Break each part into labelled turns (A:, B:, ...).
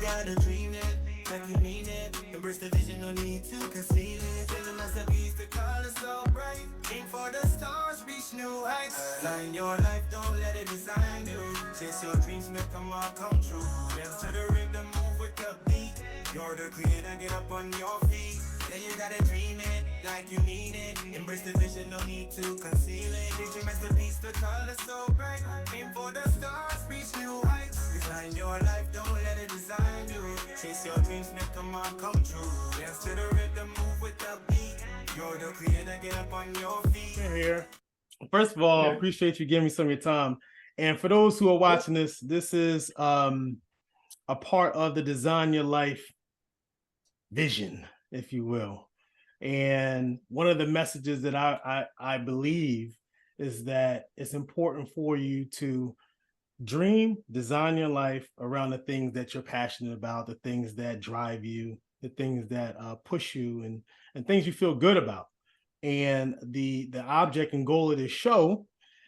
A: gotta dream it, like you mean it. Embrace the vision, no need to conceal it. Feeling like a piece, the colors so bright. Aim for the stars, reach new heights. Align your life, don't let it design you. Chase your dreams, make them all come true. Dance to the rhythm, move with the beat. You're the creator, get up on your feet. Then you gotta dream it, like you mean it. Embrace the vision, no need to conceal it. Daydream masterpiece, the colors so bright. Aim for the stars, reach new heights. Design your life, don't let it design you. Chase your dreams, make them all come true. Dance to the rhythm, move with the beat. You're the creator, get up on your feet.
B: Here. First of all, appreciate you giving me some of your time. And for those who are watching this is a part of the Design Your Life vision, if you will. And one of the messages that I believe is that it's important for you to dream, design your life around the things that you're passionate about, the things that drive you, the things that push you, and things you feel good about. And the object and goal of this show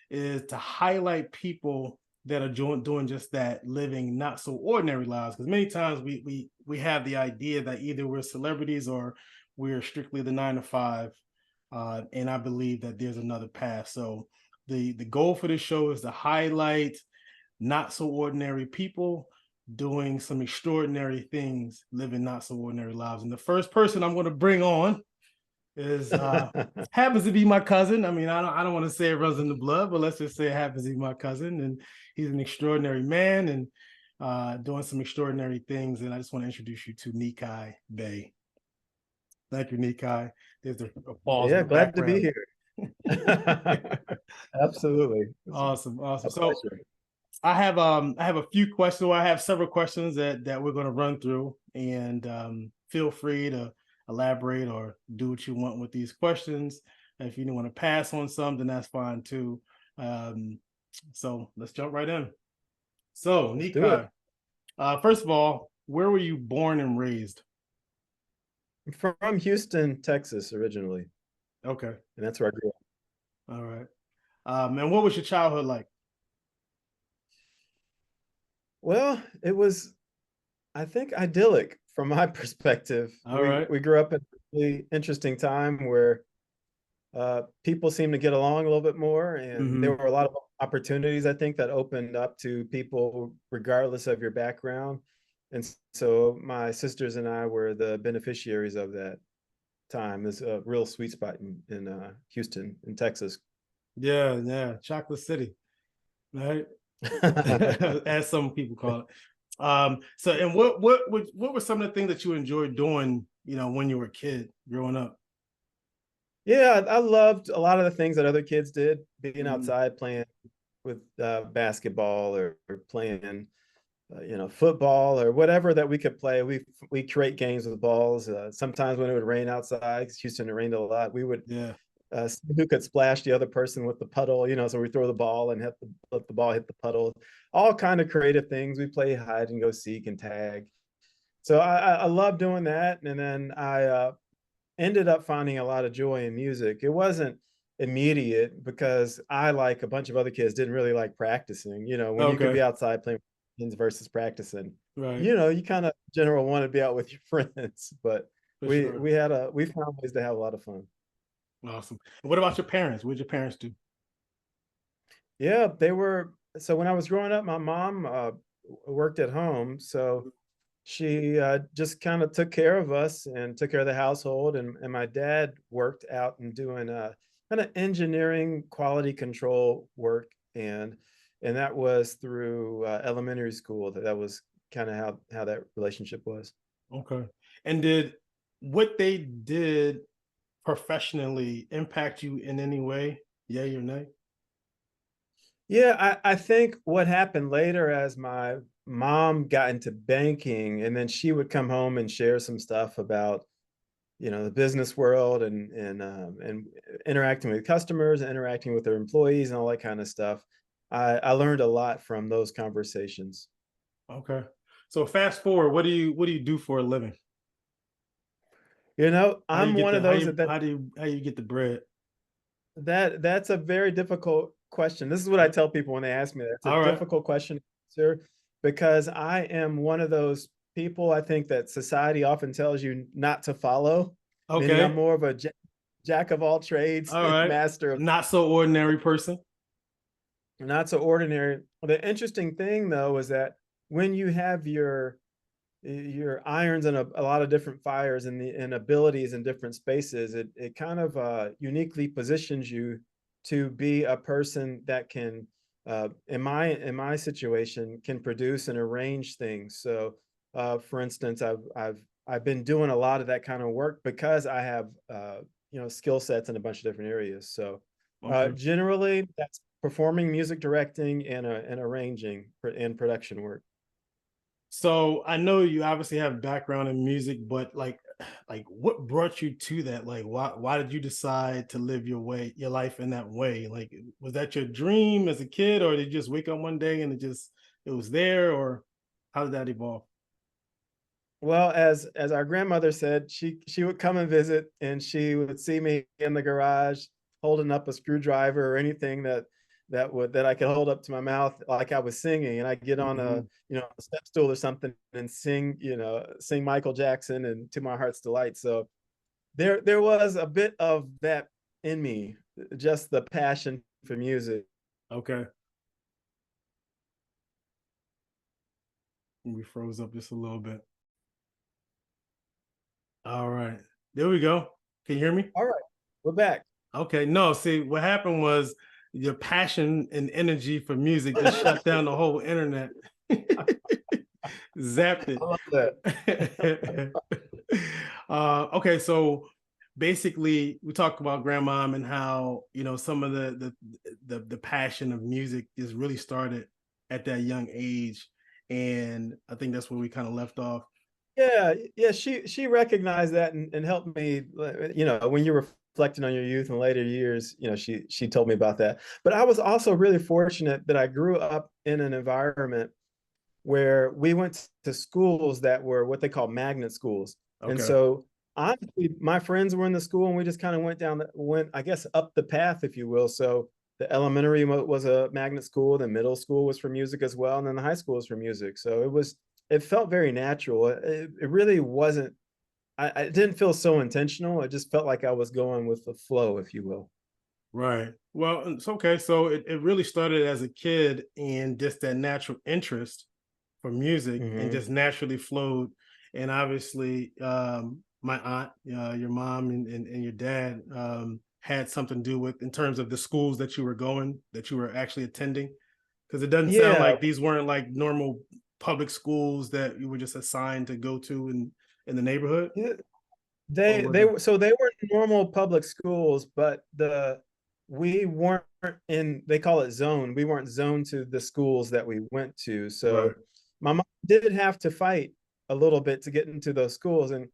B: is to highlight people that are doing just that, living not so ordinary lives. Because many times we have the idea that either we're celebrities or we're strictly the 9-to-5. And I believe that there's another path. So the goal for this show is to highlight not so ordinary people doing some extraordinary things, living not so ordinary lives. And the first person I'm going to bring on is happens to be my cousin. I mean, I don't want to say it runs in the blood, but let's just say it happens to be my cousin, and he's an extraordinary man and doing some extraordinary things. And I just want to introduce you to Neeki Bey. Thank you, Neeki. There's a pause.
C: Yeah, glad to be here. Absolutely.
B: Awesome. So I have a few questions. Or I have several questions that we're going to run through, and feel free to elaborate or do what you want with these questions. If you want to pass on something, that's fine too. So let's jump right in. So Neeki, first of all, where were you born and raised?
C: From Houston, Texas, originally.
B: Okay.
C: And that's where I grew up.
B: All right. And what was your childhood like?
C: Well, it was, I think, idyllic from my perspective. We grew up in a really interesting time where people seemed to get along a little bit more, and there were a lot of opportunities, I think, that opened up to people regardless of your background. And so my sisters and I were the beneficiaries of that time. It's a real sweet spot in Houston, in Texas.
B: Yeah, Chocolate City, right? As some people call it. So, and what were some of the things that you enjoyed doing, when you were a kid growing up?
C: Yeah, I loved a lot of the things that other kids did, being outside playing with basketball or playing, football or whatever that we could play. We create games with balls. Sometimes when it would rain outside, because Houston, it rained a lot, we would see who could splash the other person with the puddle, so we throw the ball and let the ball hit the puddle. All kind of creative things. We play hide and go seek and tag. So I love doing that. And then I ended up finding a lot of joy in music. It wasn't immediate because I, like a bunch of other kids, didn't really like practicing. When you could be outside playing versus practicing,
B: right?
C: You kind of general want to be out with your friends, but we found ways to have a lot of fun.
B: Awesome. What about your parents? What did your parents do?
C: Yeah, so when I was growing up, my mom worked at home. So she just kind of took care of us and took care of the household. And my dad worked out and doing kind of engineering quality control work. And that was through elementary school. That was kind of how that relationship was.
B: Okay. And did what they did professionally impact you in any way? Yay or nay?
C: Yeah, I think what happened later, as my mom got into banking, and then she would come home and share some stuff about, the business world and interacting with customers, interacting with their employees, and all that kind of stuff. I learned a lot from those conversations.
B: Okay. So fast forward, what do you do for a living?
C: I'm one of those
B: how do you get the bread?
C: That's a very difficult question. This is what I tell people when they ask me that. It's a difficult question to answer, because I am one of those people I think that society often tells you not to follow. Meaning I'm
B: Okay.
C: more of a jack of all trades,
B: All right.
C: master of
B: Not so ordinary person.
C: not so ordinary. The interesting thing though is that when you have your irons in a lot of different fires and abilities in different spaces, it kind of uniquely positions you to be a person that can in my situation can produce and arrange things. So for instance, I've been doing a lot of that kind of work because I have skill sets in a bunch of different areas. So
B: Okay.
C: generally that's performing, music directing, and arranging and production work.
B: So I know you obviously have background in music, but like what brought you to that? Like why did you decide to live your life in that way? Like was that your dream as a kid, or did you just wake up one day and it was there, or how did that evolve?
C: Well, as our grandmother said, she would come and visit, and she would see me in the garage holding up a screwdriver or anything that I could hold up to my mouth like I was singing, and I get on
B: Mhm.
C: a step stool or something and sing Michael Jackson and To My Heart's Delight. So there was a bit of that in me, just the passion for music.
B: Okay. We froze up just a little bit. All right. There we go. Can you hear me?
C: All right, we're back.
B: Okay. No, see, what happened was your passion and energy for music just shut down the whole internet. Zapped
C: I love that.
B: it. Okay, so basically we talked about grandmom and how some of the passion of music just really started at that young age, and I think that's where we kind of left off.
C: Yeah, she recognized that and helped me. When you're reflecting on your youth and later years, she told me about that. But I was also really fortunate that I grew up in an environment where we went to schools that were what they call magnet schools. And
B: Okay.
C: so honestly, my friends were in the school and we just kind of went, I guess, up the path, if you will. So the elementary was a magnet school, the middle school was for music as well, and then the high school was for music. So it felt very natural. It really wasn't, I didn't feel so intentional. It just felt like I was going with the flow, if you will.
B: Right. Well, it's okay. So it really started as a kid and just that natural interest for music and
C: Hmm.
B: just naturally flowed. And obviously, my aunt, your mom, and your dad had something to do with in terms of the schools that you were going, that you were actually attending. Because it doesn't sound
C: Yeah,
B: like these weren't like normal public schools that you were just assigned to go to in the neighborhood,
C: yeah.
B: or
C: They
B: were
C: they
B: they?
C: were so they were normal public schools, but we weren't in, they call it zone. We weren't zoned to the schools that we went to.
B: Right.
C: So my mom did have to fight a little bit to get into those schools. And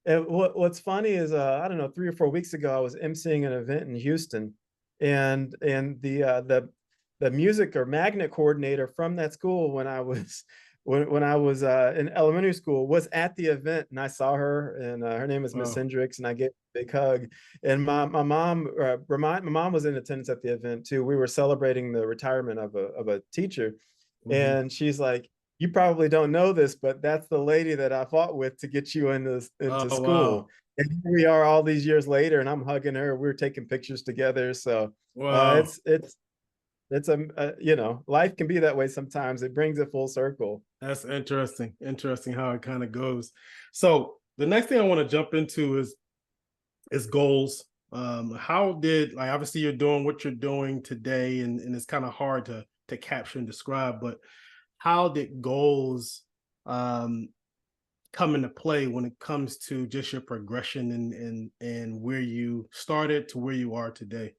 C: what's funny is I don't know, 3 or 4 weeks ago I was emceeing an event in Houston, and the music or magnet coordinator from that school when I was when I was in elementary school was at the event, and I saw her, and her name is Miss
B: Oh.
C: Hendricks, and I gave her a big hug. And my mom my mom was in attendance at the event too. We were celebrating the retirement of a teacher,
B: Mhm.
C: and she's like, you probably don't know this, but that's the lady that I fought with to get you into
B: Oh
C: school.
B: wow.
C: And here we are all these years later, and I'm hugging her. We're taking pictures together. So
B: Wow.
C: it's life can be that way sometimes. It brings it full circle.
B: That's interesting. Interesting how it kind of goes. So the next thing I want to jump into is goals. How did, like, obviously you're doing what you're doing today, and it's kind of hard to capture and describe, but how did goals um come into play when it comes to just your progression and where you started to where you are today?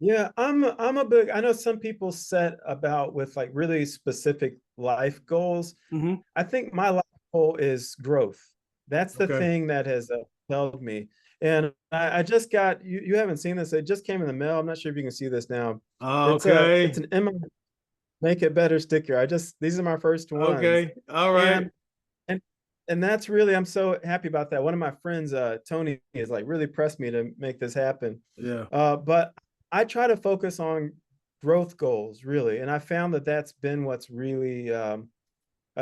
C: Yeah, I'm a big, I know some people set about with like really specific life goals.
B: Hmm.
C: I think my life goal is growth. That's the
B: Okay.
C: thing that has held me. And I just got, you haven't seen this. It just came in the mail. I'm not sure if you can see this now. It's
B: Okay.
C: an Emma Make It Better sticker. These are my first ones.
B: Okay. All right.
C: And and and that's really, I'm so happy about that. One of my friends, Tony, is like really pressed me to make this happen.
B: Yeah.
C: But I try to focus on growth goals really, and I found that that's been what's really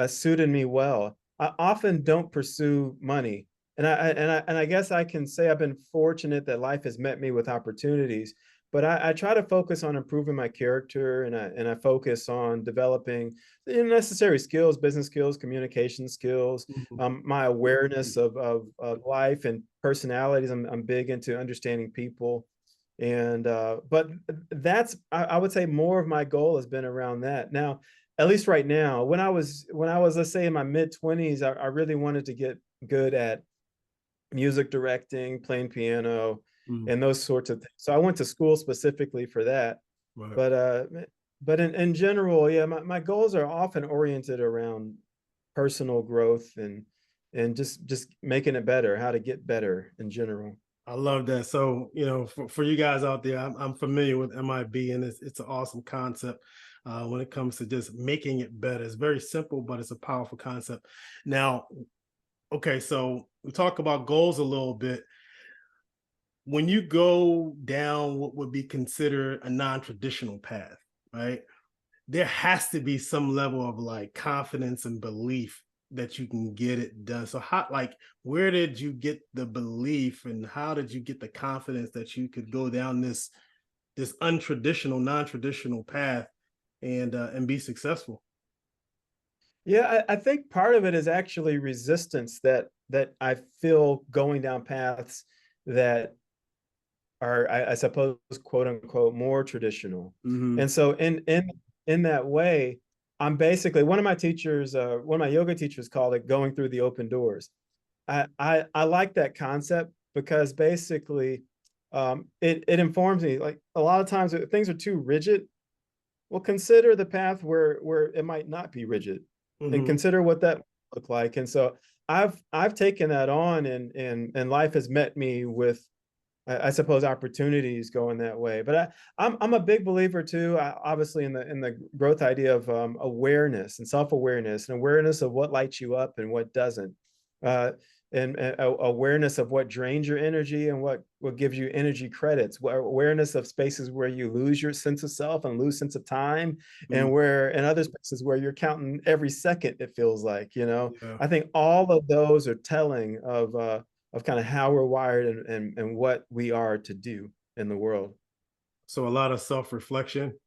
C: suited me well. I often don't pursue money. And I guess I can say I've been fortunate that life has met me with opportunities, but I try to focus on improving my character, and I focus on developing the necessary skills, business skills, communication skills,
B: Mhm.
C: my awareness of life and personalities. I'm big into understanding people. And but that's I would say more of my goal has been around that. Now, at least right now, when I was let's say in my mid-20s, I really wanted to get good at music directing, playing piano,
B: Mhm.
C: and those sorts of things. So I went to school specifically for that.
B: Right.
C: But in general, yeah, my goals are often oriented around personal growth and just making it better, how to get better in general.
B: I love that. So, for you guys out there, I'm familiar with MIB, and it's an awesome concept when it comes to just making it better. It's very simple, but it's a powerful concept. Now, okay, so we talk about goals a little bit. When you go down what would be considered a non-traditional path, right? There has to be some level of like confidence and belief that you can get it done. So where did you get the belief, and how did you get the confidence that you could go down this untraditional, non-traditional path and be successful?
C: Yeah, I think part of it is actually resistance that I feel going down paths that are, I suppose, quote unquote, more traditional.
B: Mm-hmm.
C: And so in that way, I'm basically, one of my teachers, one of my yoga teachers called it going through the open doors. I like that concept because basically it informs me, like a lot of times if things are too rigid, well, consider the path where it might not be rigid, and
B: Mm-hmm.
C: consider what that look like. And so I've taken that on, and life has met me with, I suppose, opportunities going that way. But I'm a big believer too, obviously, in the growth idea of awareness and self-awareness, and awareness of what lights you up and what doesn't, uh, and awareness of what drains your energy and what gives you energy credits. Awareness of spaces where you lose your sense of self and lose sense of time,
B: Mm-hmm.
C: and other spaces where you're counting every second. It feels like,
B: Yeah.
C: I think all of those are telling of kind of how we're wired and what we are to do in the world.
B: So a lot of self-reflection.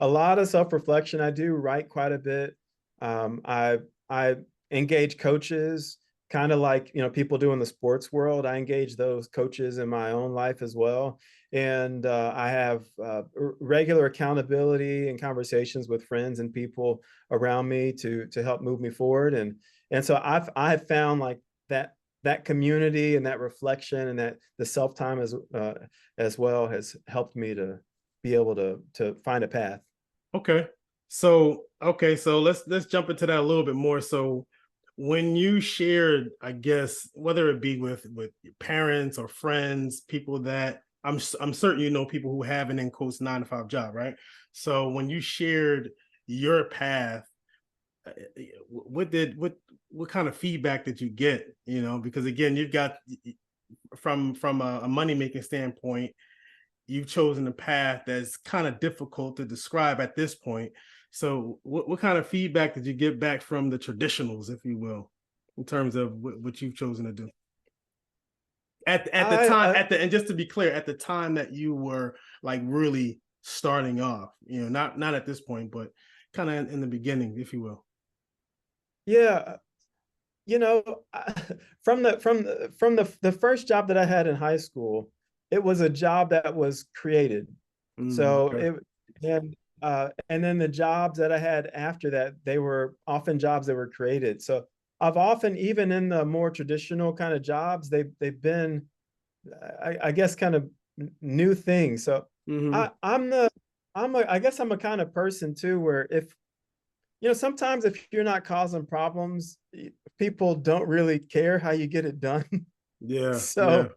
C: A lot of self-reflection. I do write quite a bit. I engage coaches, kind of like people do in the sports world. I engage those coaches in my own life as well, and I have regular accountability and conversations with friends and people around me to help move me forward. And so I've found like that community and that reflection and that the self time as well has helped me to be able to find a path.
B: Okay, so let's jump into that a little bit more. So when you shared, I guess, whether it be with your parents or friends, people that I'm certain people who have an in quotes 9 to 5 job, right? So when you shared your path, what kind of feedback did you get? Because again, you've got from a money making standpoint, you've chosen a path that's kind of difficult to describe at this point. So what kind of feedback did you get back from the traditionals, if you will, in terms of what you've chosen to do? At the time, and just to be clear, at the time that you were like really starting off, not at this point, but kind of in the beginning, if you will.
C: Yeah, from the first job that I had in high school, it was a job that was created. So
B: Okay.
C: and then the jobs that I had after that, they were often jobs that were created. So I've often, even in the more traditional kind of jobs, they've been, I guess, kind of new things. So
B: Mm-hmm.
C: I guess I'm a kind of person too, where if sometimes if you're not causing problems, people don't really care how you get it done.
B: Yeah, yeah.
C: So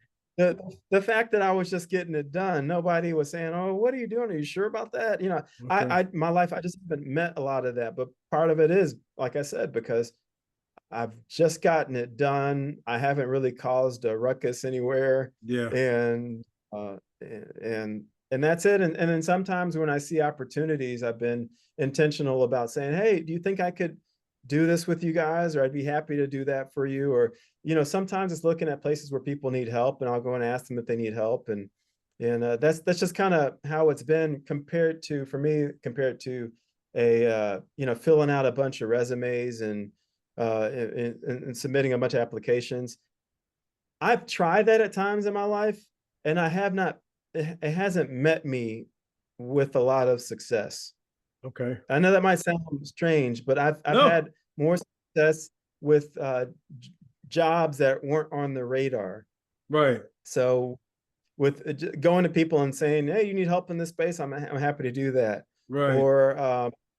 C: the fact that I was just getting it done, nobody was saying, "Oh, what are you doing? Are you sure about that?"
B: Okay.
C: My life, I just haven't met a lot of that. But part of it is, like I said, because I've just gotten it done. I haven't really caused a ruckus anywhere,
B: Yeah.
C: and and that's it. And then sometimes when I see opportunities, I've been intentional about saying, "Hey, do you think I could do this with you guys, or I'd be happy to do that for you. Or, sometimes it's looking at places where people need help, and I'll go and ask them if they need help. And that's just kind of how it's been compared to filling out a bunch of resumes and submitting a bunch of applications. I've tried that at times in my life, and I have not. It hasn't met me with a lot of success.
B: Okay.
C: I know that might sound strange, but I've had more success with jobs that weren't on the radar.
B: Right.
C: So with going to people and saying, "Hey, you need help in this space," I'm happy to do that.
B: Right.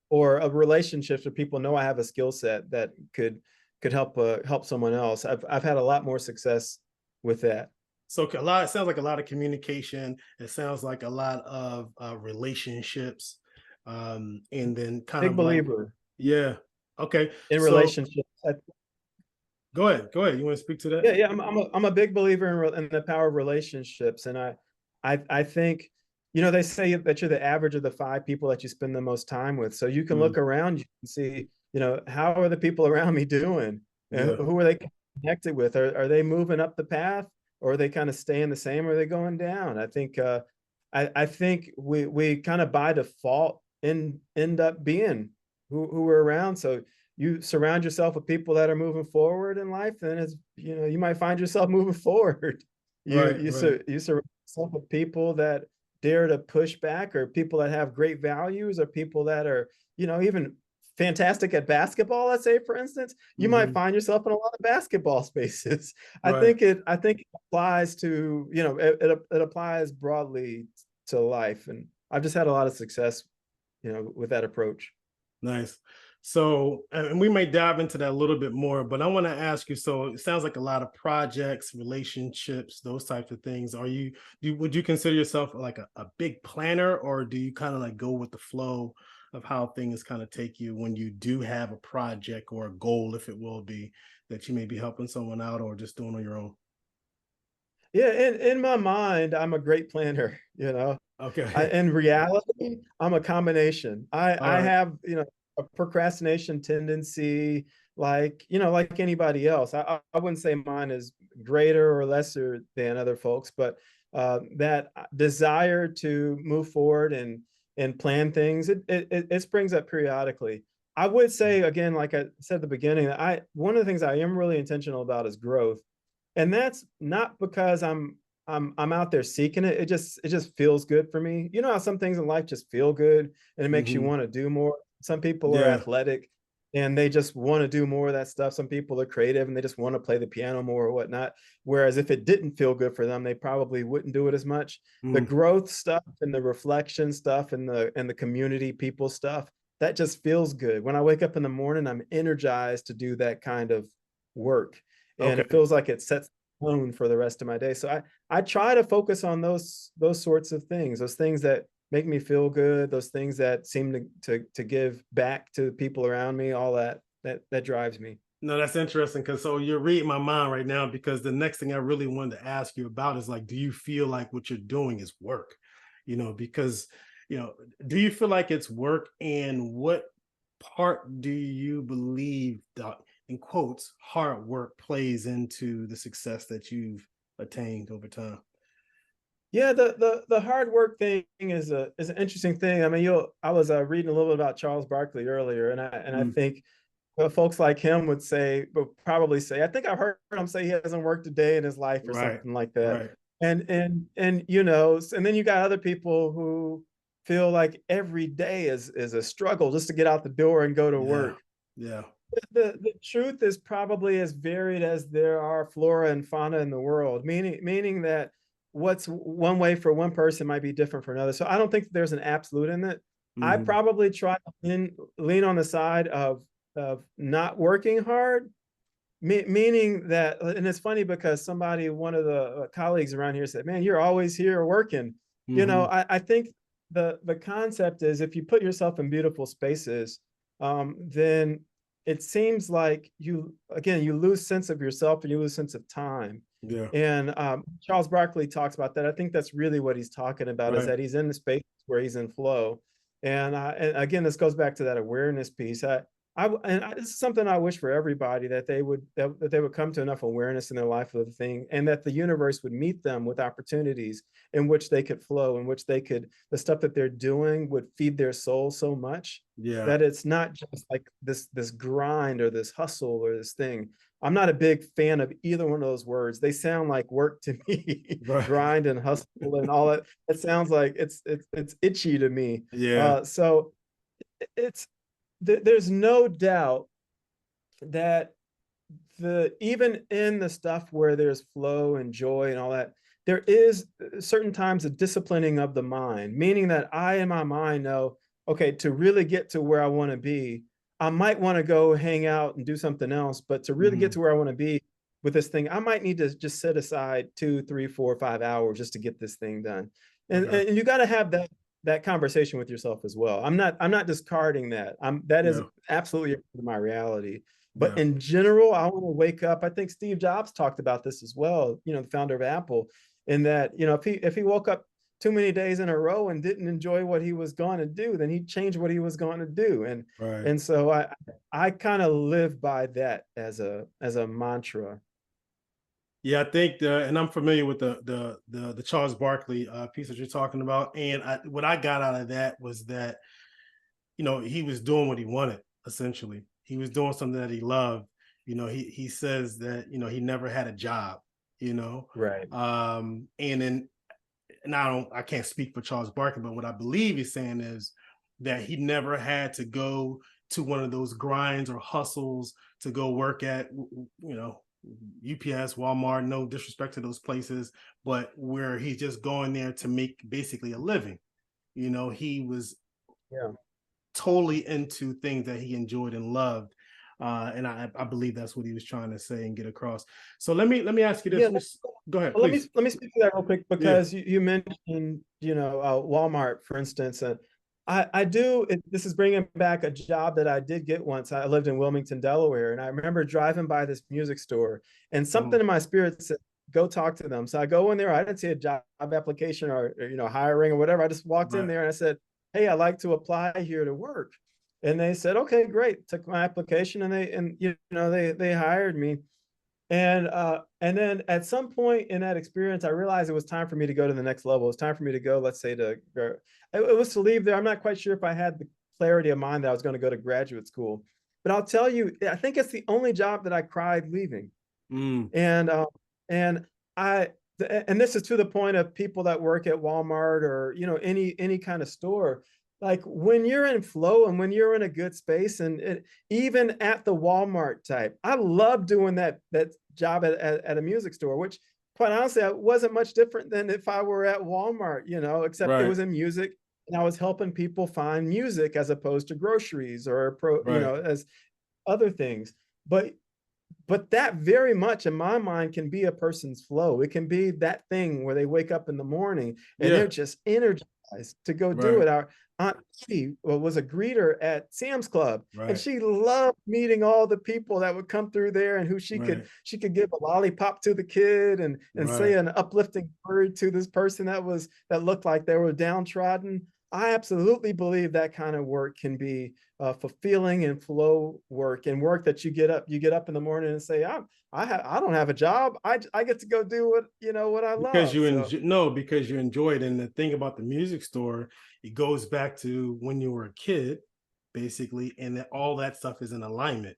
C: Or a relationships where people know I have a skill set that could help someone else. I've had a lot more success with that.
B: So it sounds like a lot of communication. It sounds like a lot of relationships, and then kind
C: Big
B: of
C: believer.
B: Yeah. Okay.
C: In
B: So
C: relationships.
B: go ahead. You want to speak to that?
C: Yeah. I'm a big believer in the power of relationships, and I think, they say that you're the average of the 5 people that you spend the most time with. So you can look around, you can see, how are the people around me doing?
B: Yeah.
C: Who are they connected with? Are they moving up the path, or are they kind of staying the same, or are they going down? I think I think we kind of by default end up being who we're around. So you surround yourself with people that are moving forward in life, then you might find yourself moving forward. You surround yourself with people that dare to push back, or people that have great values, or people that are, even fantastic at basketball, let's say, for instance. You might find yourself in a lot of basketball spaces. I think it applies to, it applies broadly to life. And I've just had a lot of success, with that approach.
B: Nice. So, and we may dive into that a little bit more, but I want to ask you, so it sounds like a lot of projects, relationships, those types of things. Would you consider yourself like a big planner, or do you kind of like go with the flow of how things kind of take you when you do have a project or a goal, if it will be, that you may be helping someone out or just doing on your own?
C: Yeah, in my mind, I'm a great planner,
B: Okay.
C: in reality, I'm a combination. I have, a procrastination tendency, like anybody else. I wouldn't say mine is greater or lesser than other folks, but that desire to move forward and plan things, it springs up periodically. I would say, again, like I said at the beginning, one of the things I am really intentional about is growth. And that's not because I'm out there seeking it. It just feels good for me. You know how some things in life just feel good and it makes you want to do more. Some people are athletic and they just want to do more of that stuff. Some people are creative and they just want to play the piano more or whatnot. Whereas if it didn't feel good for them, they probably wouldn't do it as much. The growth stuff and the reflection stuff and the community people stuff, that just feels good. When I wake up in the morning, I'm energized to do that kind of work. And it feels like it sets the tone for the rest of my day. So I try to focus on those sorts of things, those things that make me feel good, those things that seem to give back to the people around me, all that drives me.
B: No, that's interesting, because so you're reading my mind right now, because the next thing I really wanted to ask you about is like, do you feel like what you're doing is work? Because, do you feel like it's work, and what part do you believe that, in quotes, hard work plays into the success that you've attained over time?
C: Yeah, the hard work thing is an interesting thing. I mean, I was reading a little bit about Charles Barkley earlier, and I think folks like him would probably say, I think I've heard him say he hasn't worked a day in his life or something like that.
B: Right.
C: And and then you got other people who feel like every day is a struggle just to get out the door and go to work.
B: Yeah.
C: The truth is probably as varied as there are flora and fauna in the world, meaning that what's one way for one person might be different for another. So I don't think there's an absolute in it. I probably try to lean on the side of not working hard, meaning that, and it's funny because one of the colleagues around here said, "Man, you're always here working." I think the concept is, if you put yourself in beautiful spaces, then it seems like you lose sense of yourself and you lose sense of time.
B: Yeah.
C: And Charles Barkley talks about that. I think that's really what he's talking about, is that he's in the space where he's in flow. And again, this goes back to that awareness piece. this is something I wish for everybody, that they would come to enough awareness in their life of the thing, and that the universe would meet them with opportunities in which they could flow, in which they could, the stuff that they're doing would feed their soul so much that it's not just like this grind or this hustle or this thing. I'm not a big fan of either one of those words. They sound like work to me.
B: Right.
C: Grind and hustle and all that. It sounds like it's itchy to me.
B: Yeah.
C: So there's no doubt that even in the stuff where there's flow and joy and all that, there is certain times a disciplining of the mind, meaning that I in my mind know, okay, to really get to where I want to be, I might want to go hang out and do something else, but to really get to where I want to be with this thing, I might need to just set aside 2, 3, 4, 5 hours just to get this thing done. And you got to have that conversation with yourself as well. I'm not discarding that. That is absolutely my reality. But in general, I want to wake up. I think Steve Jobs talked about this as well, the founder of Apple, in that, if he woke up too many days in a row and didn't enjoy what he was going to do, then he'd change what he was going to do. And so I kind of live by that as a mantra.
B: Yeah, I think and I'm familiar with the Charles Barkley piece that you're talking about. And what I got out of that was that, he was doing what he wanted, essentially. He was doing something that he loved. He says that, he never had a job,
C: Right.
B: And I can't speak for Charles Barkley, but what I believe he's saying is that he never had to go to one of those grinds or hustles to go work at, UPS, Walmart, no disrespect to those places, but where he's just going there to make basically a living. He was totally into things that he enjoyed and loved. And I believe that's what he was trying to say and get across. So let me ask you this. Go ahead.
C: Well, let me speak to that real quick, because you mentioned, Walmart, for instance, and this is bringing back a job that I did get once. I lived in Wilmington, Delaware, and I remember driving by this music store, and something in my spirit said, go talk to them. So I go in there. I didn't see a job application or hiring or whatever. I just walked in there and I said, hey, I'd like to apply here to work. And they said, okay, great. Took my application and they hired me. And then at some point in that experience, I realized it was time for me to go to the next level. It was time for me to go, let's say, it was to leave there. I'm not quite sure if I had the clarity of mind that I was going to go to graduate school, but I'll tell you, I think it's the only job that I cried leaving. And this is to the point of people that work at Walmart or, any kind of store. Like when you're in flow and when you're in a good space, and even at the Walmart type, I love doing that job at a music store, which quite honestly, it wasn't much different than if I were at Walmart, except it was in music, and I was helping people find music as opposed to groceries or as other things. But that very much in my mind can be a person's flow. It can be that thing where they wake up in the morning and they're just energized to go do it. Our Aunt Kitty was a greeter at Sam's Club, and she loved meeting all the people that would come through there, and who she could give a lollipop to the kid and say an uplifting word to this person that looked like they were downtrodden. I absolutely believe that kind of work can be fulfilling and flow work, and work that you get up in the morning and say, I don't have a job. I get to go do what I love.
B: Because you enjoy it. And the thing about the music store, it goes back to when you were a kid, basically, and that all that stuff is in alignment.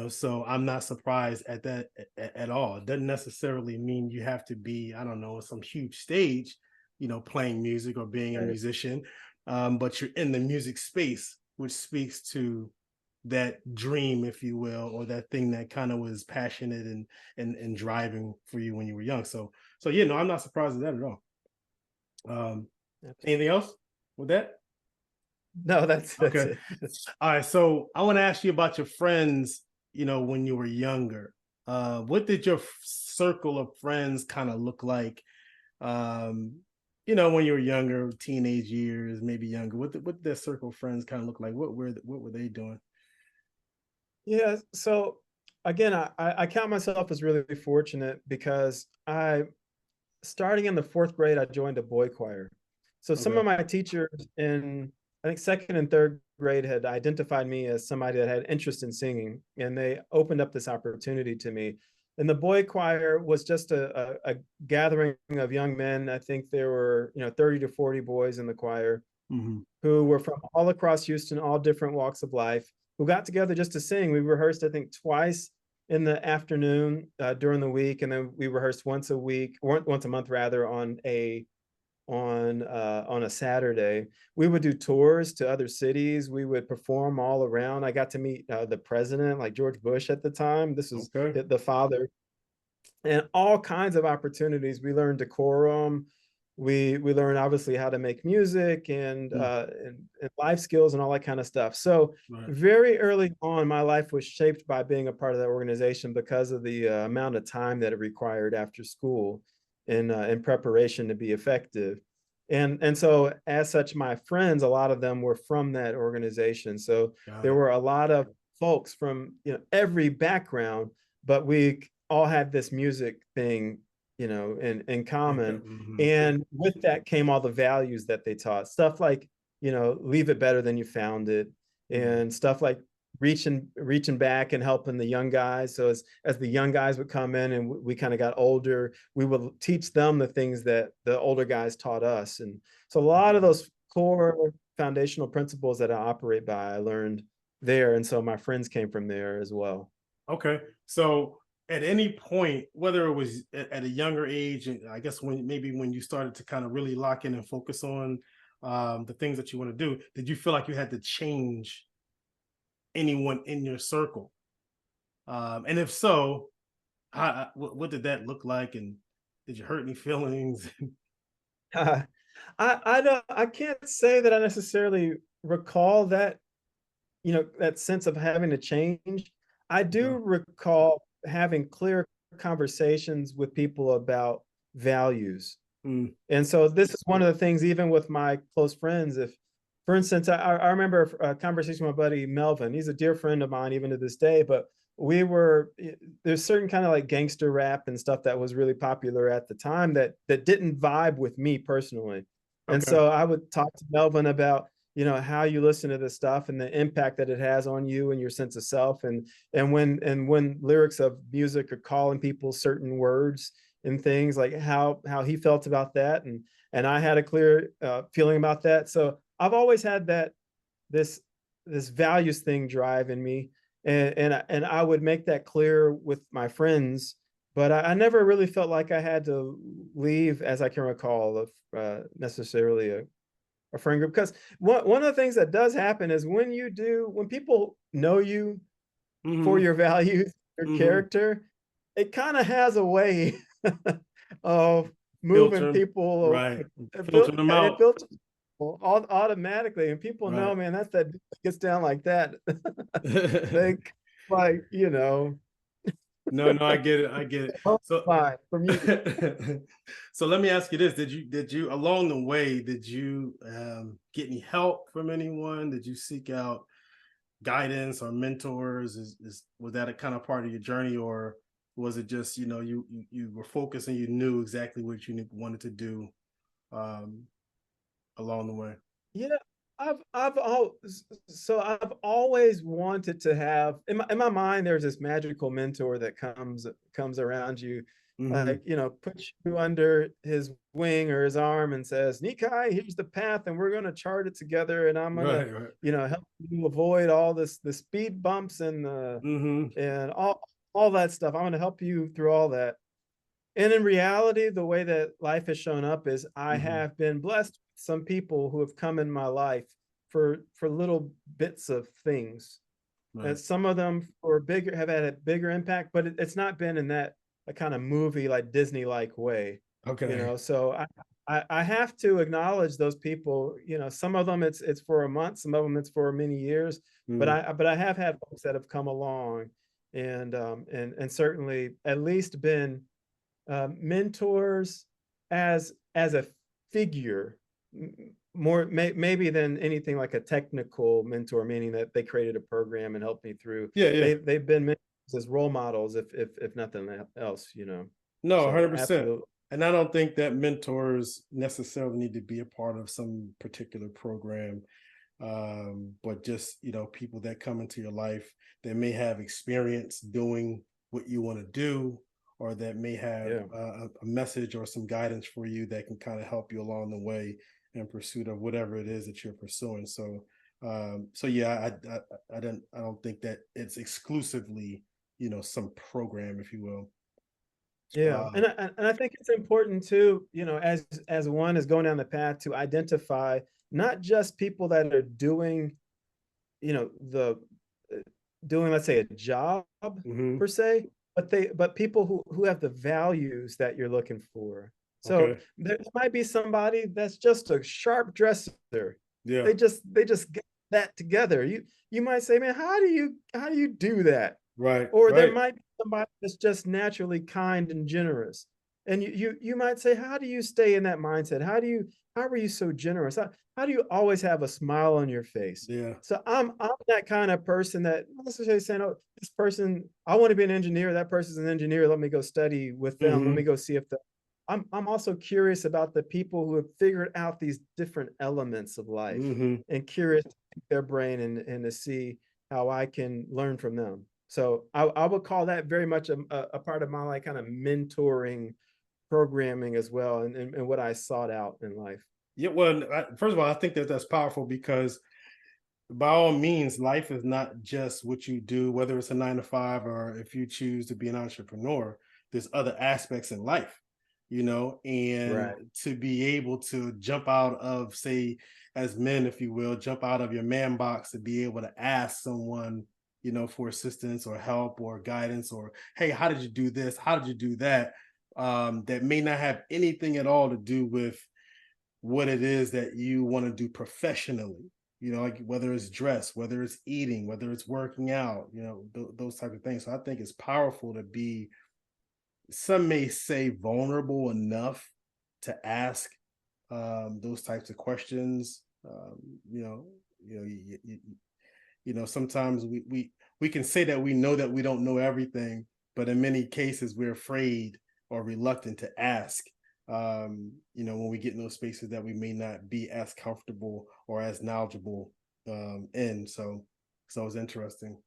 B: So I'm not surprised at that at all. It doesn't necessarily mean you have to be, I don't know, some huge stage, playing music or being a musician, but you're in the music space, which speaks to that dream, if you will, or that thing that kind of was passionate and driving for you when you were young. So I'm not surprised at that at all. Anything else with that?
C: No, that's
B: okay.
C: it.
B: All right. So I want to ask you about your friends, when you were younger. What did your circle of friends kind of look like? When you were younger, teenage years, maybe younger, what did their circle of friends kind of look like? What were they doing?
C: Yeah. So again, I count myself as really fortunate, because starting in the 4th grade, I joined a boy choir. So some of my teachers in I think second and third grade had identified me as somebody that had interest in singing, and they opened up this opportunity to me. And the boy choir was just a gathering of young men. I think there were, 30 to 40 boys in the choir who were from all across Houston, all different walks of life, who got together just to sing. We rehearsed, I think, twice in the afternoon during the week, and then we rehearsed once a month rather, on a Saturday. We would do tours to other cities. We would perform all around. I got to meet the president, like George Bush at the time. This was the father, and all kinds of opportunities. We learned decorum. We learned obviously how to make music and life skills and all that kind of stuff. So very early on, my life was shaped by being a part of that organization because of the amount of time that it required after school in preparation to be effective. And so as such, my friends, a lot of them were from that organization. So there were a lot of folks from every background, but we all had this music thing in common. And with that came all the values that they taught, stuff like leave it better than you found it, and stuff like reaching back and helping the young guys. So as the young guys would come in and we kind of got older, we would teach them the things that the older guys taught us. And so a lot of those core foundational principles that I operate by, I learned there. And so my friends came from there as well.
B: Okay. So at any point, whether it was at a younger age, and I guess when you started to kind of really lock in and focus on the things that you want to do, did you feel like you had to change anyone in your circle? And if so, what did that look like? And did you hurt any feelings?
C: I can't say that I necessarily recall that, that sense of having to change. I do recall having clear conversations with people about values. And so this is one of the things, even with my close friends, if, for instance, I remember a conversation with my buddy Melvin. He's a dear friend of mine even to this day, but there's certain kind of like gangster rap and stuff that was really popular at the time that didn't vibe with me personally. And so I would talk to Melvin about, how you listen to this stuff and the impact that it has on you and your sense of self. And when lyrics of music are calling people certain words and things, like how he felt about that. And I had a clear feeling about that. So I've always had this values thing drive in me. And I would make that clear with my friends, but I never really felt like I had to leave, as I can recall, necessarily a friend group. Because one of the things that does happen is when people know you for your values, your character, it kind of has a way of moving people,
B: filter them out.
C: Automatically, and people know, man, that gets down like that. They like,
B: No, I get it. So
C: from you.
B: So let me ask you this: Did you along the way, did you get any help from anyone? Did you seek out guidance or mentors? Was that a kind of part of your journey, or was it just you were focused and you knew exactly what you wanted to do along the way?
C: Yeah, I've always wanted to have in my mind. There's this magical mentor that comes around you, like puts you under his wing or his arm and says, "Neeki, here's the path, and we're going to chart it together, and I'm going to help you avoid all the speed bumps and and all that stuff. I'm going to help you through all that." And in reality, the way that life has shown up is I have been blessed with some people who have come in my life for little bits of things. And some of them have had a bigger impact, but it's not been in that a kind of movie like Disney-like way. So I have to acknowledge those people. Some of them it's for a month, some of them it's for many years. But I have had folks that have come along and certainly at least been mentors as a figure, more maybe than anything like a technical mentor, meaning that they created a program and helped me through. They've been mentors as role models, if nothing else.
B: No, 100%.
C: Absolutely.
B: And I don't think that mentors necessarily need to be a part of some particular program. but just, people that come into your life that may have experience doing what you want to do, or that may have a message or some guidance for you that can kind of help you along the way in pursuit of whatever it is that you're pursuing. So, yeah, I don't think that it's exclusively, some program, if you will.
C: Yeah, and I think it's important too, as one is going down the path, to identify not just people that are doing, the doing, let's say, a job
B: Mm-hmm.
C: per se, but people who have the values that you're looking for. So
B: Okay.
C: there might be somebody that's just a sharp dresser.
B: Yeah.
C: They just get that together. You might say, man, how do you do that?
B: Right.
C: Or there
B: Right.
C: might be somebody that's just naturally kind and generous. And you might say, how do you stay in that mindset? How are you so generous? How do you always have a smile on your face?
B: Yeah.
C: So I'm that kind of person that, not necessarily saying, oh, this person, I want to be an engineer. That person's an engineer. Let me go study with them. Let
B: Mm-hmm.
C: me go see if I'm also curious about the people who have figured out these different elements of life,
B: Mm-hmm.
C: and curious to pick their brain and to see how I can learn from them. So I would call that very much a part of my, like, kind of mentoring programming as well, and what I sought out in life.
B: Yeah. Well, first of all, I think that that's powerful because by all means, life is not just what you do, whether it's a 9 to 5 or if you choose to be an entrepreneur. There's other aspects in life, and
C: Right.
B: to be able to jump out of, say, as men, if you will, jump out of your man box to be able to ask someone, for assistance or help or guidance, or, hey, how did you do this? How did you do that? That may not have anything at all to do with what it is that you want to do professionally, like whether it's dress, whether it's eating, whether it's working out, those type of things. So I think it's powerful to be, some may say, vulnerable enough to ask those types of questions. Sometimes we can say that we know that we don't know everything, but in many cases we're afraid or reluctant to ask, when we get in those spaces that we may not be as comfortable or as knowledgeable in. So it's interesting.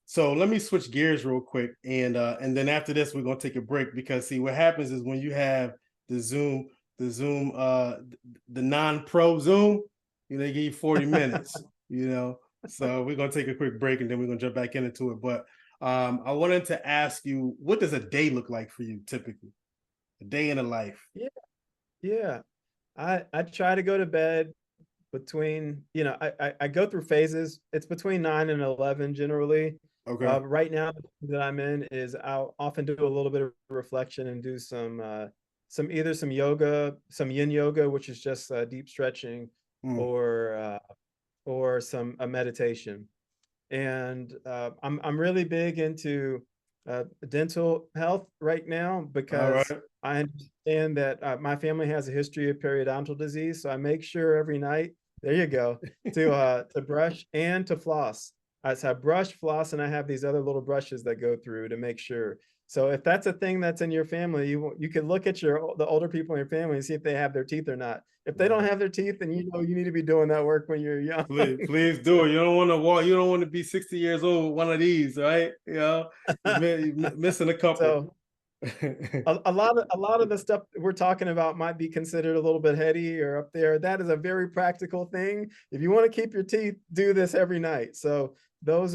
B: So let me switch gears real quick, and then after this we're gonna take a break, because see, what happens is when you have the Zoom, the non-pro Zoom, they give you 40 minutes, So we're gonna take a quick break and then we're gonna jump back into it. But I wanted to ask you, what does a day look like for you typically? A day in a life.
C: Yeah. Yeah. I try to go to bed between, I go through phases. It's between 9 and 11 generally.
B: Okay.
C: Right now that I'm in is I'll often do a little bit of reflection and do either some yoga, some yin yoga, which is just deep stretching,
B: Mm.
C: or some meditation. And I'm really big into dental health right now,
B: All
C: because
B: right.
C: I understand that my family has a history of periodontal disease. So I make sure every night, there you go, to brush and to floss. So I brush, floss, and I have these other little brushes that go through to make sure. So if that's a thing that's in your family, you can look at the older people in your family and see if they have their teeth or not. If they don't have their teeth, then you need to be doing that work when you're young.
B: Please do it. You don't want to walk. You don't want to be 60 years old with one of these, right? You're missing a couple.
C: So a lot of the stuff we're talking about might be considered a little bit heady or up there. That is a very practical thing. If you want to keep your teeth, do this every night. So that's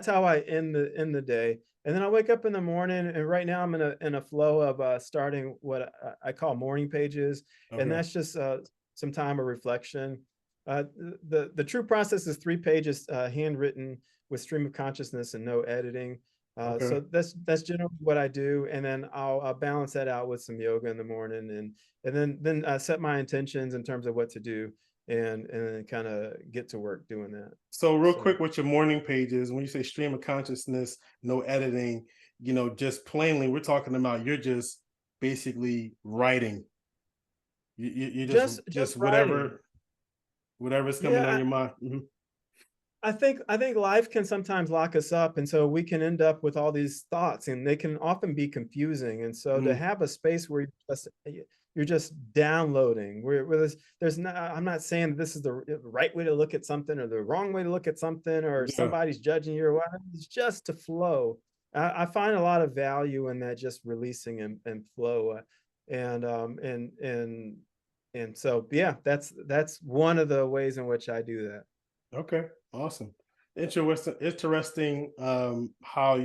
C: how I end the day. And then I wake up in the morning, and right now I'm in a flow of starting what I call morning pages, and
B: Okay.
C: that's just some time of reflection. The true process is 3 pages, handwritten, with stream of consciousness and no editing.
B: Okay.
C: So that's generally what I do, and then I'll balance that out with some yoga in the morning, and then set my intentions in terms of what to do, and then kind of get to work doing that.
B: So real
C: So
B: quick, with your morning pages, when you say stream of consciousness, no editing, just plainly, we're talking about you're just basically writing. You're just
C: just writing.
B: whatever's coming on
C: Yeah,
B: your mind. Mhm.
C: I think life can sometimes lock us up, and so we can end up with all these thoughts, and they can often be confusing. And so to
B: Mhm.
C: have a space where you're just downloading. Where there's not, I'm not saying that this is the right way to look at something or the wrong way to look at something, or somebody's judging you or whatever. It's just to flow. I find a lot of value in that, just releasing and flow. And so, yeah, that's one of the ways in which I do that.
B: Okay, awesome. Interesting how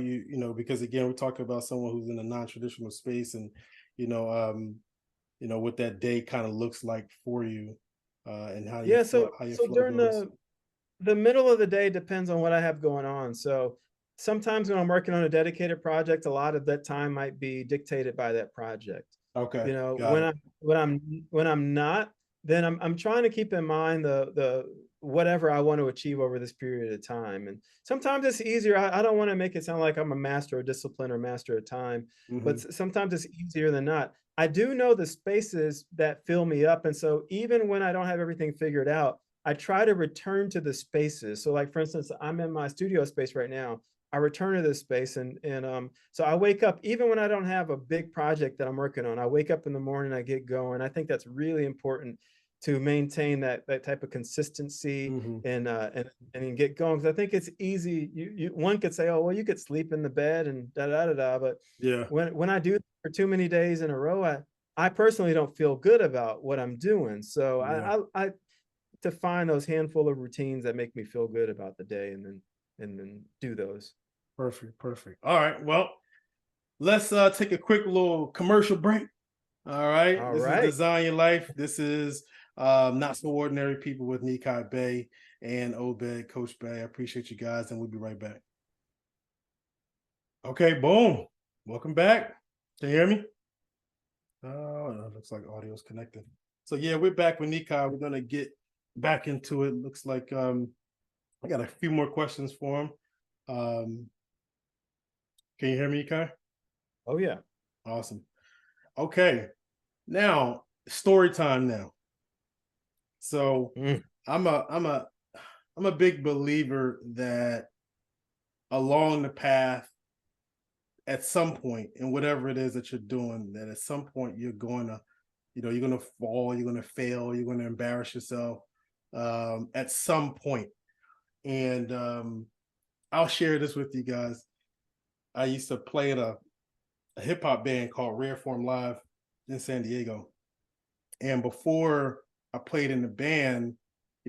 B: because again, we're talking about someone who's in a non-traditional space, and what that day kind of looks like for you, and how you
C: so
B: flow
C: during
B: goes.
C: the middle of the day depends on what I have going on. So sometimes when I'm working on a dedicated project, a lot of that time might be dictated by that project.
B: Okay.
C: When I'm not, then I'm trying to keep in mind the whatever I want to achieve over this period of time. And sometimes it's easier. I don't want to make it sound like I'm a master of discipline or master of time, but sometimes it's easier than not. I do know the spaces that fill me up. And so even when I don't have everything figured out, I try to return to the spaces. So like, for instance, I'm in my studio space right now. I return to this space, and so I wake up, even when I don't have a big project that I'm working on, I wake up in the morning, I get going. I think that's really important to maintain that type of consistency and get going. Because I think it's easy. One could say, oh, well, you could sleep in the bed and da da da da. But when I do it for too many days in a row, I personally don't feel good about what I'm doing. So I to find those handful of routines that make me feel good about the day, and then do those.
B: Perfect. All right. Well, let's take a quick little commercial break. All right. This is Design Your Life. This is Not So Ordinary People with Neeki Bey and Obed, Coach Bey. I appreciate you guys, and we'll be right back. Okay, boom. Welcome back. Can you hear me? Oh, it looks like audio is connected. So yeah, we're back with Neeki. We're gonna get back into it. Looks like I got a few more questions for him. Can you hear me, Kai?
C: Oh yeah.
B: Awesome. Okay. Now, story time now. So I'm a big believer that along the path, at some point, in whatever it is that you're doing, that at some point you're going to, you're going to fall, you're going to fail, you're going to embarrass yourself at some point. And I'll share this with you guys. I used to play in a hip hop band called Rare Form Live in San Diego. And before I played in the band,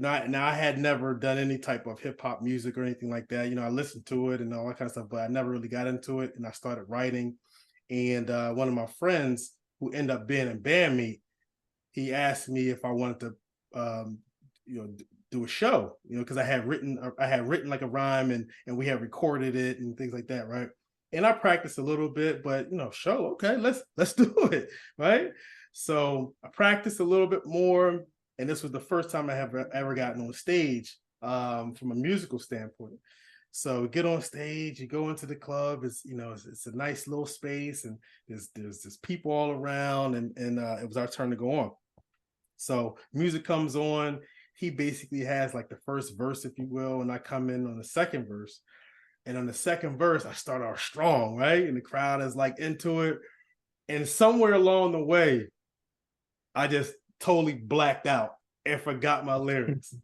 B: I had never done any type of hip hop music or anything like that. I listened to it and all that kind of stuff, but I never really got into it. And I started writing. And one of my friends who ended up being in band meet, he asked me if I wanted to, do a show, because I had written like a rhyme and we had recorded it and things like that, right? And I practiced a little bit, but show, okay, let's do it, right? So I practiced a little bit more, and this was the first time I have ever gotten on stage from a musical standpoint. So get on stage, you go into the club, it's a nice little space, and there's people all around, and it was our turn to go on. So music comes on. He basically has like the first verse, if you will, and I come in on the second verse. And on the second verse, I start off strong, right? And the crowd is like into it. And somewhere along the way, I just totally blacked out and forgot my lyrics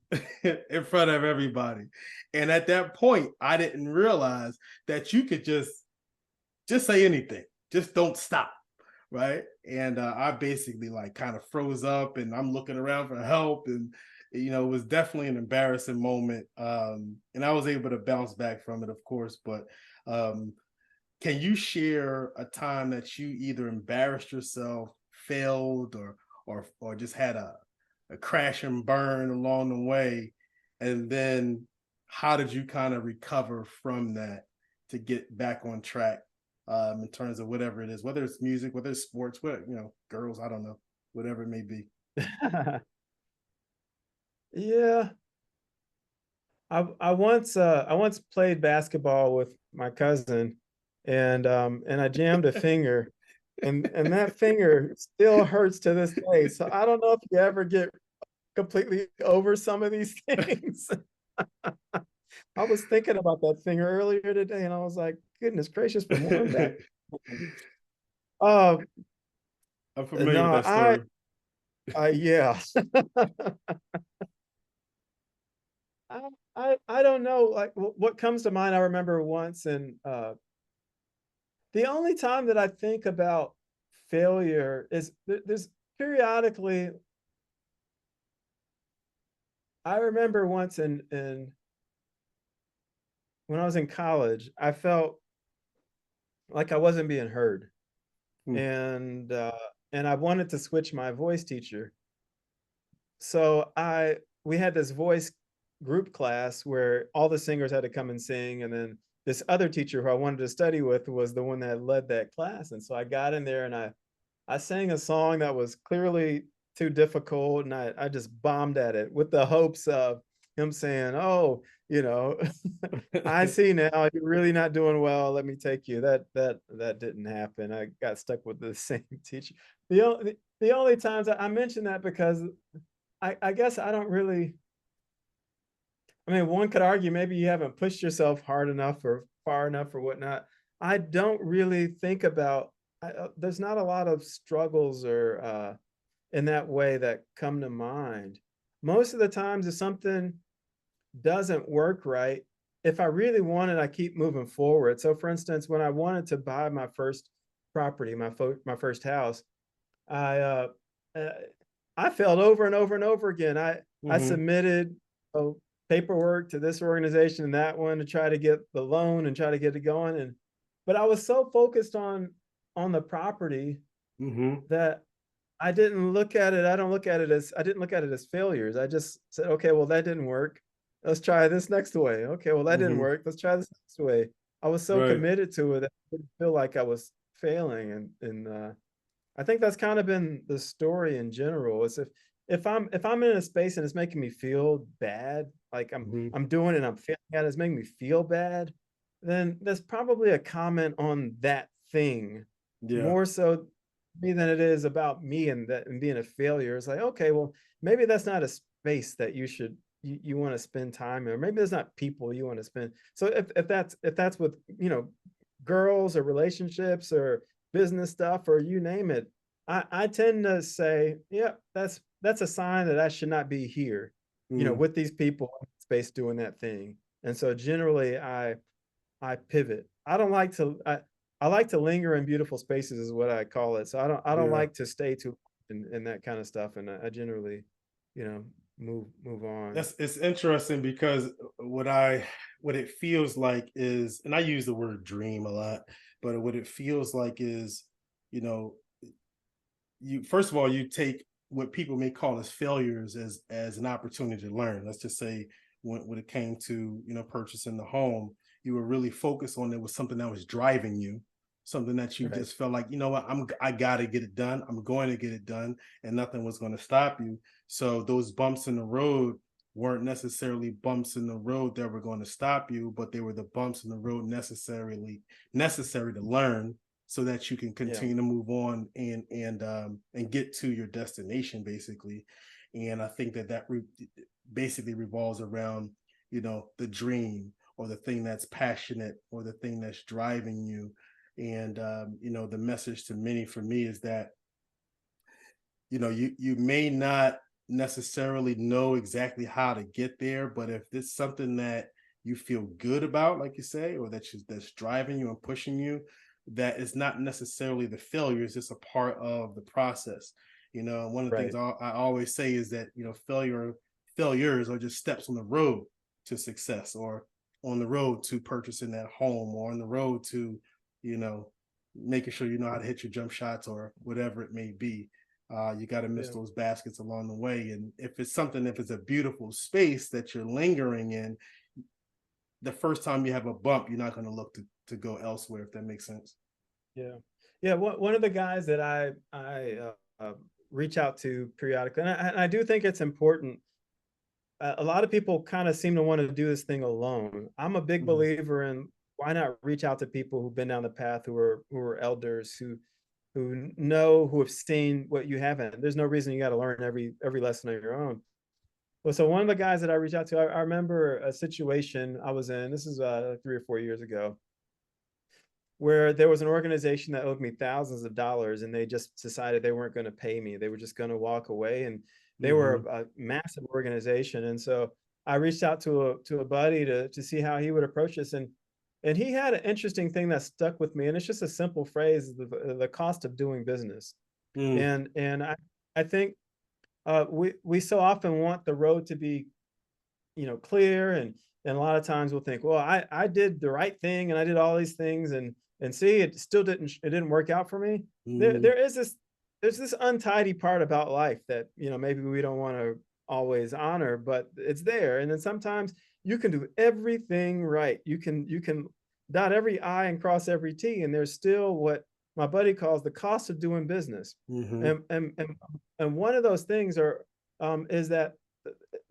B: in front of everybody. And at that point, I didn't realize that you could just say anything. Just don't stop, right? And I basically like kind of froze up, and I'm looking around for help, and it was definitely an embarrassing moment. And I was able to bounce back from it, of course. But can you share a time that you either embarrassed yourself, failed, or just had a crash and burn along the way? And then how did you kind of recover from that to get back on track in terms of whatever it is, whether it's music, whether it's sports, girls, I don't know, whatever it may be.
C: Yeah. I once played basketball with my cousin, and I jammed a finger, and that finger still hurts to this day. So I don't know if you ever get completely over some of these things. I was thinking about that finger earlier today, and I was like, goodness gracious, for more of that.
B: I'm familiar with
C: No,
B: that story.
C: yeah. I don't know, like what comes to mind. I remember once, and the only time that I think about failure is there's periodically. I remember once in when I was in college, I felt like I wasn't being heard,
B: Hmm.
C: and I wanted to switch my voice teacher. So I we had this voice group class where all the singers had to come and sing, and then this other teacher who I wanted to study with was the one that led that class. And so I got in there and I sang a song that was clearly too difficult, and I just bombed at it with the hopes of him saying, "Oh, you know, I see now you're really not doing well. Let me take you." That didn't happen. I got stuck with the same teacher. The only times I mention that because I guess I don't really. I mean, one could argue maybe you haven't pushed yourself hard enough or far enough or whatnot. I don't really think about. There's not a lot of struggles or in that way that come to mind. Most of the times, if something doesn't work right, if I really want it, I keep moving forward. So, for instance, when I wanted to buy my first property, my first house, I uh, I failed over and over and over again. I
B: Hmm.
C: submitted paperwork to this organization and that one to try to get the loan and try to get it going, and but I was so focused on the property
B: Hmm.
C: that I didn't look at it. I didn't look at it as failures. I just said, okay, well, that didn't work. Let's try this next way. Okay, well, that didn't
B: Hmm.
C: work. Let's try this next way. I was so
B: Right.
C: committed to it that I didn't feel like I was failing. And I think that's kind of been the story in general. Is if I'm in a space and it's making me feel bad, like
B: Hmm.
C: I'm doing it and I'm failing at it, it's making me feel bad, then that's probably a comment on that thing
B: Yeah.
C: more so me than it is about me and that and being a failure. It's like, okay, well, maybe that's not a space that you want to spend time in, or maybe there's not people you want to spend. So if that's with, girls or relationships or business stuff or you name it, I tend to say, yeah, that's a sign that I should not be here,
B: Mm.
C: with these people in space doing that thing. And so generally I pivot. I like to linger in beautiful spaces is what I call it. So I don't
B: Yeah.
C: like to stay too in that kind of stuff. And I generally, you know, move on.
B: It's interesting because what it feels like is, and I use the word dream a lot, but what it feels like is, you know, you first of all, you take what people may call as failures as an opportunity to learn. Let's just say when it came to, purchasing the home, you were really focused on, it was something that was driving you, something that you
C: Right.
B: just felt like, what, I gotta get it done, I'm going to get it done, and nothing was going to stop you. So those bumps in the road weren't necessarily bumps in the road that were going to stop you, but they were the bumps in the road necessary to learn, so that you can
C: Yeah.
B: continue to move on and get to your destination, basically. And I think that basically revolves around, the dream, or the thing that's passionate, or the thing that's driving you. And the message to many, for me, is that, you may not necessarily know exactly how to get there, but if it's something that you feel good about, like you say, or that's driving you and pushing you, that is not necessarily the failure, it's just a part of the process. One of the things
C: Right.
B: I always say is that, failures are just steps on the road to success, or on the road to purchasing that home, or on the road to, you know making sure you know how to hit your jump shots, or whatever it may be. You got to miss
C: Yeah.
B: those baskets along the way. And if it's a beautiful space that you're lingering in, the first time you have a bump, you're not going to look to go elsewhere, if that makes sense.
C: Yeah. Yeah. One of the guys that I reach out to periodically, and I do think it's important. A lot of people kind of seem to want to do this thing alone. I'm a big
B: Mhm.
C: believer in why not reach out to people who've been down the path, who are elders, who have seen what you haven't. There's no reason you got to learn every lesson on your own. Well, so one of the guys that I reached out to, I remember a situation I was in. This is like 3 or 4 years ago. where there was an organization that owed me thousands of dollars, and they just decided they weren't going to pay me. They were just going to walk away, and they were a massive organization. And so I reached out to a buddy to see how he would approach this, and he had an interesting thing that stuck with me, and it's just a simple phrase: the cost of doing business. And I think we so often want the road to be, clear, and a lot of times we'll think, well, I did the right thing and I did all these things, and see, it still didn't work out for me. There's this untidy part about life that, maybe we don't want to always honor, but it's there. And then sometimes you can do everything right. You can dot every I and cross every T, and there's still what my buddy calls the cost of doing business. And one of those things is that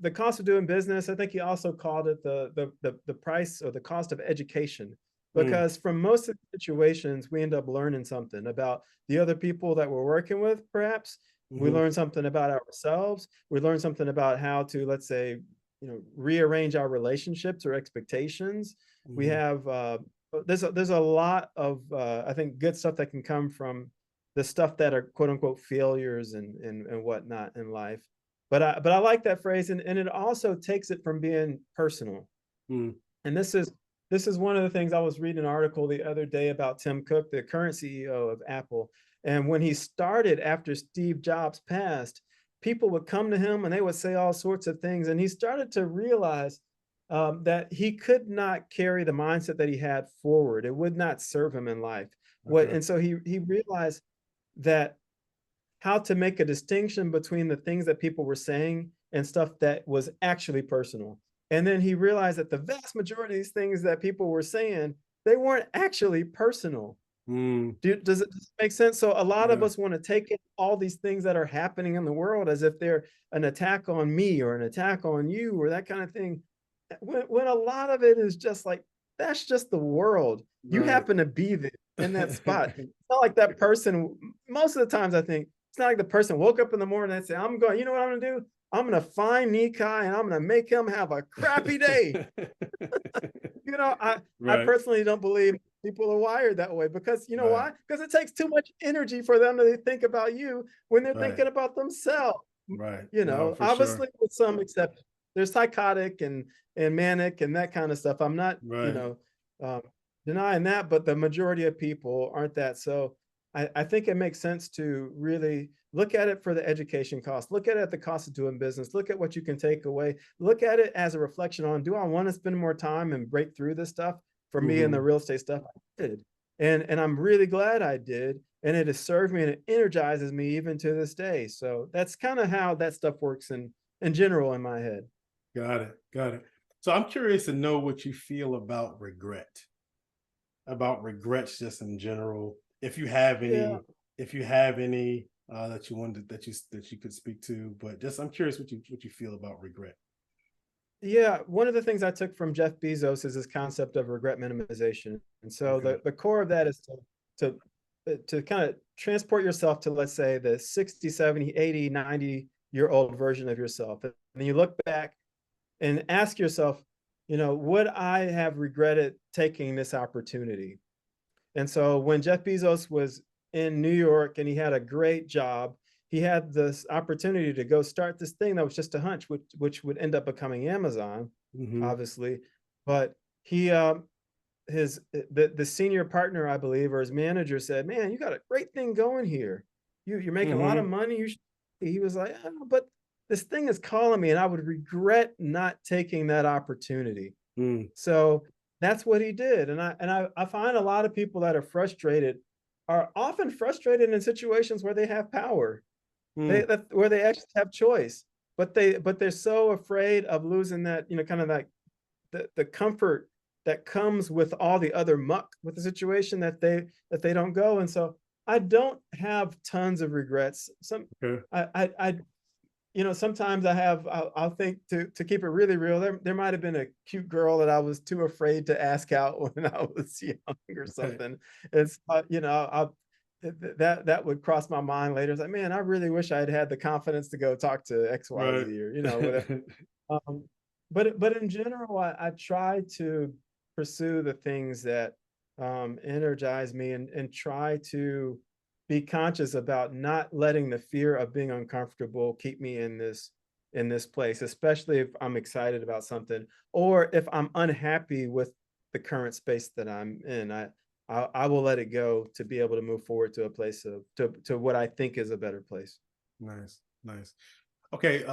C: the cost of doing business, I think he also called it the price or the cost of education, because from most of the situations, we end up learning something about the other people that we're working with. Perhaps we learn something about ourselves. We learn something about how to, let's say, rearrange our relationships or expectations. We have there's a lot of I think good stuff that can come from the stuff that are quote unquote failures and whatnot in life. But I like that phrase, and it also takes it from being personal. And this is one of the things. I was reading an article the other day about Tim Cook, the current CEO of Apple. And when he started after Steve Jobs passed, people would come to him and they would say all sorts of things. And he started to realize that he could not carry the mindset that he had forward. It would not serve him in life. And so he realized that how to make a distinction between the things that people were saying and stuff that was actually personal. And then he realized that the vast majority of these things that people were saying, they weren't actually personal. Does it make sense? So a lot of us want to take in all these things that are happening in the world as if they're an attack on me or an attack on you or that kind of thing. When a lot of it is just like, that's just the world. You happen to be there in that spot. It's not like that person, most of the times I think, it's not like the person woke up in the morning and said, I'm going, you know what I'm going to do? I'm going to find Neeki and I'm going to make him have a crappy day. I personally don't believe people are wired that way, because why? Because it takes too much energy for them to think about you when they're thinking about themselves. Obviously with some exceptions. There's psychotic and manic and that kind of stuff. I'm not, denying that, but the majority of people aren't that. So I think it makes sense to really look at it for the education cost, look at it at the cost of doing business, look at what you can take away, look at it as a reflection on, do I want to spend more time and break through this stuff? For me and the real estate stuff, I did. And I'm really glad I did. And it has served me and it energizes me even to this day. So that's kind of how that stuff works in general in my head.
B: Got it. So I'm curious to know what you feel about regrets just in general. If you have any, that you wanted that you could speak to, but just I'm curious what you feel about regret.
C: Yeah, one of the things I took from Jeff Bezos is this concept of regret minimization. And so the core of that is to kind of transport yourself to, let's say, the 60, 70, 80, 90-year-old version of yourself. And then you look back and ask yourself, would I have regretted taking this opportunity? And so when Jeff Bezos was in New York and he had a great job, he had this opportunity to go start this thing that was just a hunch, which would end up becoming Amazon, obviously. But he, the senior partner, I believe, or his manager said, "Man, you got a great thing going here. You're making a lot of money. He was like, oh, but this thing is calling me, and I would regret not taking that opportunity." So that's what he did. And I find a lot of people that are frustrated are often frustrated in situations where they have power, where they actually have choice, but they're so afraid of losing that, kind of like the comfort that comes with all the other muck with the situation that they don't go. And so I don't have tons of regrets. Sometimes I'll think to keep it really real, there might have been a cute girl that I was too afraid to ask out when I was young or something. It's, that would cross my mind later. It's like, man, I really wish I had the confidence to go talk to X, Y, Z, or, whatever. But in general, I try to pursue the things that energize me, and try to be conscious about not letting the fear of being uncomfortable keep me in this place, especially if I'm excited about something, or if I'm unhappy with the current space that I'm in. I will let it go to be able to move forward to a place of to what I think is a better place.
B: Nice, nice. Okay,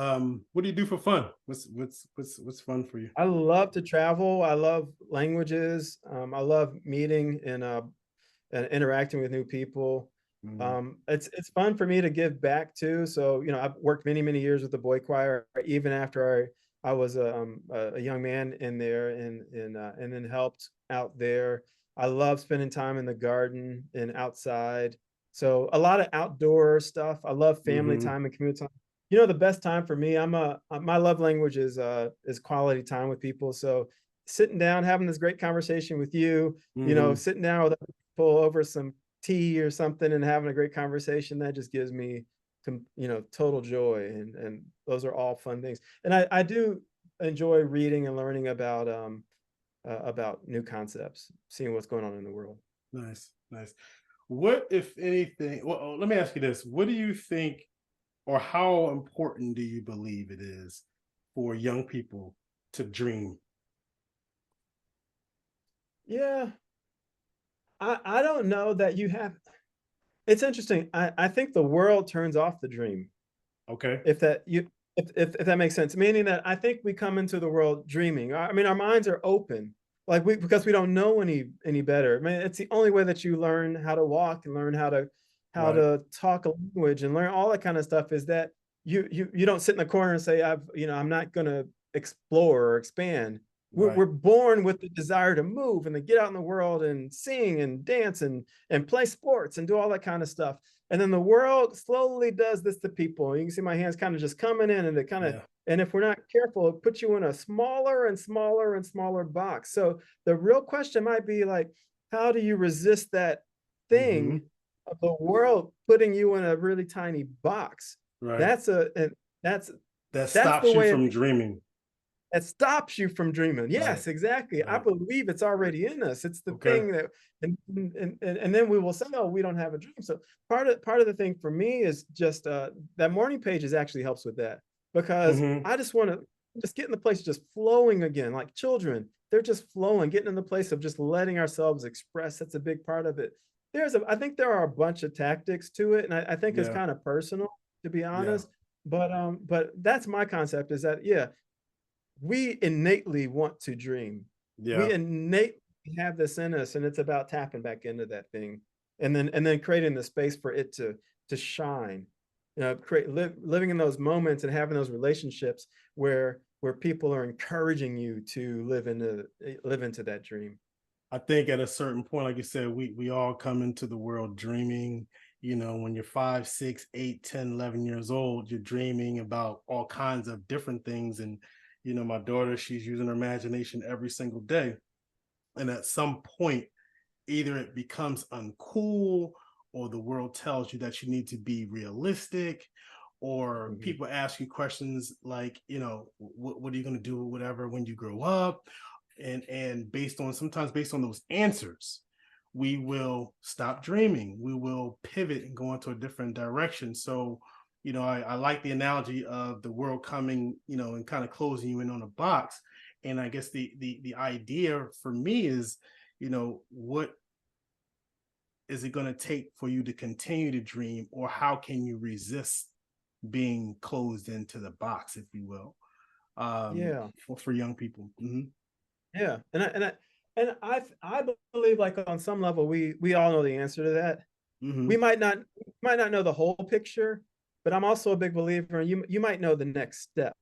B: what do you do for fun? What's fun for you?
C: I love to travel. I love languages. I love meeting and interacting with new people.
B: Mhm.
C: It's fun for me to give back too. So, I've worked many years with the boy choir, even after I was a young man in there, and then helped out there. I love spending time in the garden and outside. So a lot of outdoor stuff. I love family
B: Mhm.
C: time and community time. The best time for me, my love language is quality time with people. So sitting down, having this great conversation with you,
B: Mhm.
C: sitting down with people over some tea or something and having a great conversation, that just gives me total joy. And those are all fun things. And I do enjoy reading and learning about new concepts, seeing what's going on in the world.
B: Nice, nice. What, if anything, well, let me ask you this. What do you think, or how important do you believe it is for young people to dream?
C: Yeah, I don't know that you have. It's interesting. I think the world turns off the dream,
B: Okay.
C: if that you if that makes sense. Meaning that I think we come into the world dreaming. I mean, our minds are open, like because we don't know any better. I mean, it's the only way that you learn how to walk and learn how
B: Right.
C: to talk a language and learn all that kind of stuff. Is that you don't sit in the corner and say, I'm not going to explore or expand.
B: Right.
C: We're born with the desire to move and to get out in the world and sing and dance and play sports and do all that kind of stuff. And then the world slowly does this to people. You can see my hands kind of just coming in, and it kind of,
B: Yeah.
C: and if we're not careful, it puts you in a smaller and smaller and smaller box. So the real question might be like, how do you resist that
B: Hmm.
C: thing of the world putting you in a really tiny box?
B: Right.
C: That's a, and
B: That
C: that's the
B: stops you
C: way
B: from dreaming.
C: that stops you from dreaming.
B: Right.
C: Yes, exactly. I
B: Right.
C: believe it's already in us. It's the
B: Okay.
C: thing that, and then we will say, oh, we don't have a dream. So part of the thing for me is just that morning pages actually helps with that, because
B: Hmm.
C: I just want to just get in the place of just flowing again, like children. They're just flowing, getting in the place of just letting ourselves express. That's a big part of it. I think there are a bunch of tactics to it, and I think it's
B: Yeah.
C: kind of personal, to be
B: Yeah.
C: honest. But that's my concept, is that, yeah, we innately want to dream. We
B: Yeah.
C: innately have this in us, and it's about tapping back into that thing, and then creating the space for it to shine. Living in those moments and having those relationships where people are encouraging you to live into that dream.
B: I think at a certain point, like you said, we all come into the world dreaming. When you're 5, 6, 8, 10, 11 years old, you're dreaming about all kinds of different things. And my daughter, she's using her imagination every single day. And at some point, either it becomes uncool, or the world tells you that you need to be realistic, or
C: Mhm.
B: people ask you questions like, what are you going to do, whatever, when you grow up? And sometimes based on those answers, we will stop dreaming. We will pivot and go into a different direction. So I like the analogy of the world coming, and kind of closing you in on a box. And I guess the idea for me is, what is it going to take for you to continue to dream, or how can you resist being closed into the box, if you will,
C: Yeah,
B: for young people? Hmm.
C: yeah, and I believe, like, on some level, we all know the answer to that. We
B: Hmm.
C: might not know the whole picture, but I'm also a big believer, and you might know the next step.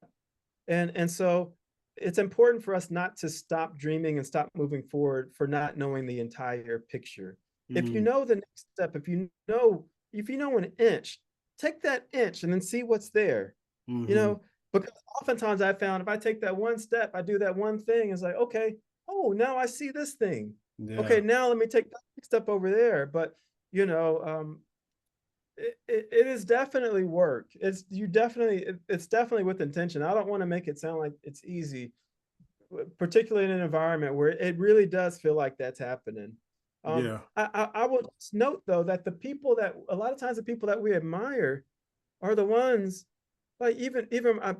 C: And so it's important for us not to stop dreaming and stop moving forward for not knowing the entire picture. If you
B: Hmm.
C: know the next step, if you know an inch, take that inch and then see what's there. You
B: Hmm.
C: know, because oftentimes I found, if I take that one step, I do that one thing, it's like, okay, oh, now I see this thing. Okay,
B: Yeah.
C: now let me take that step over there. But you know, it is definitely work. It's definitely with intention. I don't want to make it sound like it's easy, particularly in an environment where it really does feel like that's happening.
B: Yeah.
C: I will just note though that the people that a lot of times the people that we admire are the ones like even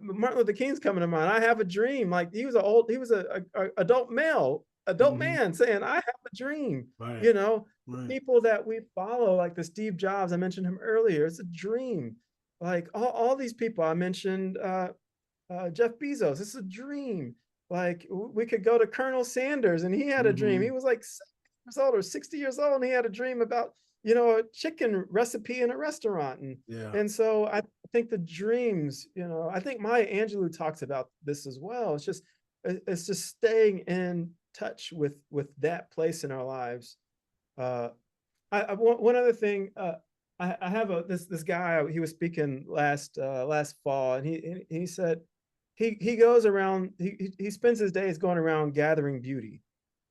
C: Martin Luther King's coming to mind. I have a dream. Like he was a adult man saying, I have a dream.
B: Right.
C: You know,
B: Right.
C: people that we follow, like the Steve Jobs, I mentioned him earlier. It's a dream. Like all these people I mentioned, Jeff Bezos, it's a dream. Like we could go to Colonel Sanders, and he had a dream. He was like 70 years old or 60 years old, and he had a dream about, you know, a chicken recipe in a restaurant. And so I think the dreams, you know, I think Maya Angelou talks about this as well. It's just staying in touch with that place in our lives. One other thing, I have this guy. He was speaking last fall, and he said he goes around. He spends his days going around gathering beauty,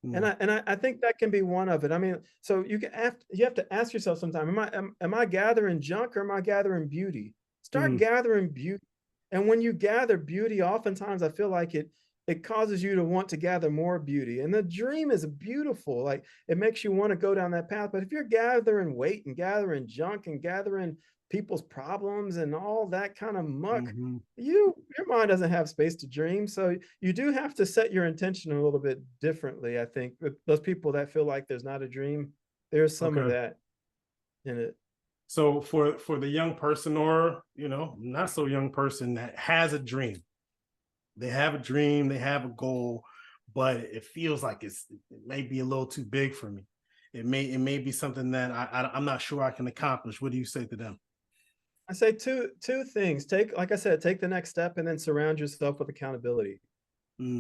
C: and I think that can be one of it. I mean, so you have to ask yourself sometime: am I gathering junk or am I gathering beauty? Start gathering beauty, and when you gather beauty, oftentimes I feel like it causes you to want to gather more beauty. And the dream is beautiful. Like it makes you want to go down that path. But if you're gathering weight and gathering junk and gathering people's problems and all that kind of muck, your mind doesn't have space to dream. So you do have to set your intention a little bit differently. I think with those people that feel like there's not a dream, there's some of that in it.
B: So for the young person, or, you know, not so young person that has a dream, they have a dream, they have a goal, but it feels like it may be a little too big for me. It may be something that I'm not sure I can accomplish. What do you say to them?
C: I say two things. Like I said, take the next step and then surround yourself with accountability.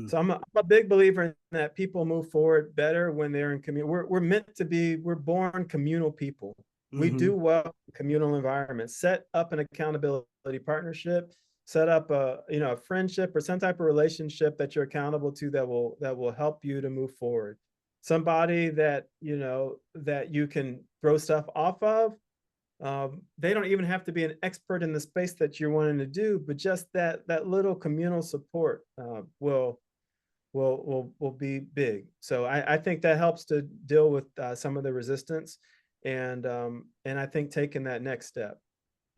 C: So I'm a big believer in that people move forward better when they're in community. We're born communal people. We do well in communal environments. Set up an accountability partnership, set up a friendship or some type of relationship that you're accountable to that will help you to move forward. Somebody that that you can throw stuff off of. They don't even have to be an expert in the space that you're wanting to do, but just that little communal support will be big. So I think that helps to deal with some of the resistance, and I think taking that next step.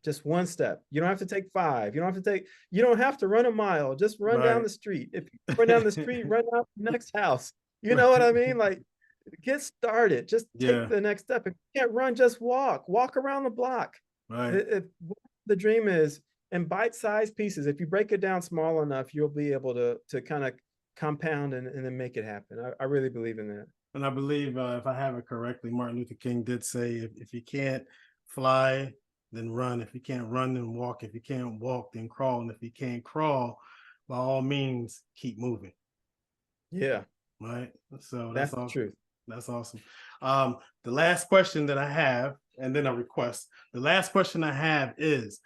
C: Just one step. You don't have to take 5. You don't have to run a mile. Just run down the street. If you run down the street, run out the next house. You know what I mean? Like, get started. Just take the next step. If you can't run, just walk. Walk around the block. Right. The dream is in bite-sized pieces. If you break it down small enough, you'll be able to kind of compound and then make it happen. I really believe in that.
B: And I believe, if I have it correctly, Martin Luther King did say, if you can't fly, then run. If you can't run, then walk. If you can't walk, then crawl. And if you can't crawl, by all means, keep moving.
C: Yeah.
B: Right. So
C: that's the truth.
B: That's awesome. The last question that I have, and then a request. The last question I have is,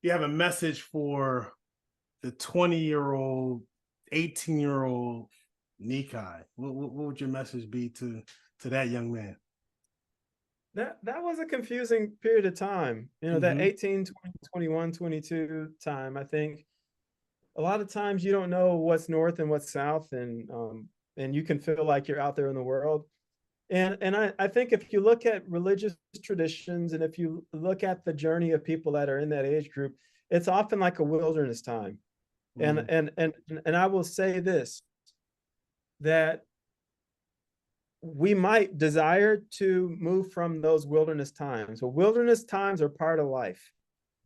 B: you have a message for the 20-year-old, 18-year-old Neeki. What would your message be to that young man?
C: That was a confusing period of time. That 18, 20, 21, 22 time. I think a lot of times you don't know what's north and what's south, and you can feel like you're out there in the world. And I think if you look at religious traditions, and if you look at the journey of people that are in that age group, it's often like a wilderness time. And I will say this, that we might desire to move from those wilderness times. But wilderness times are part of life.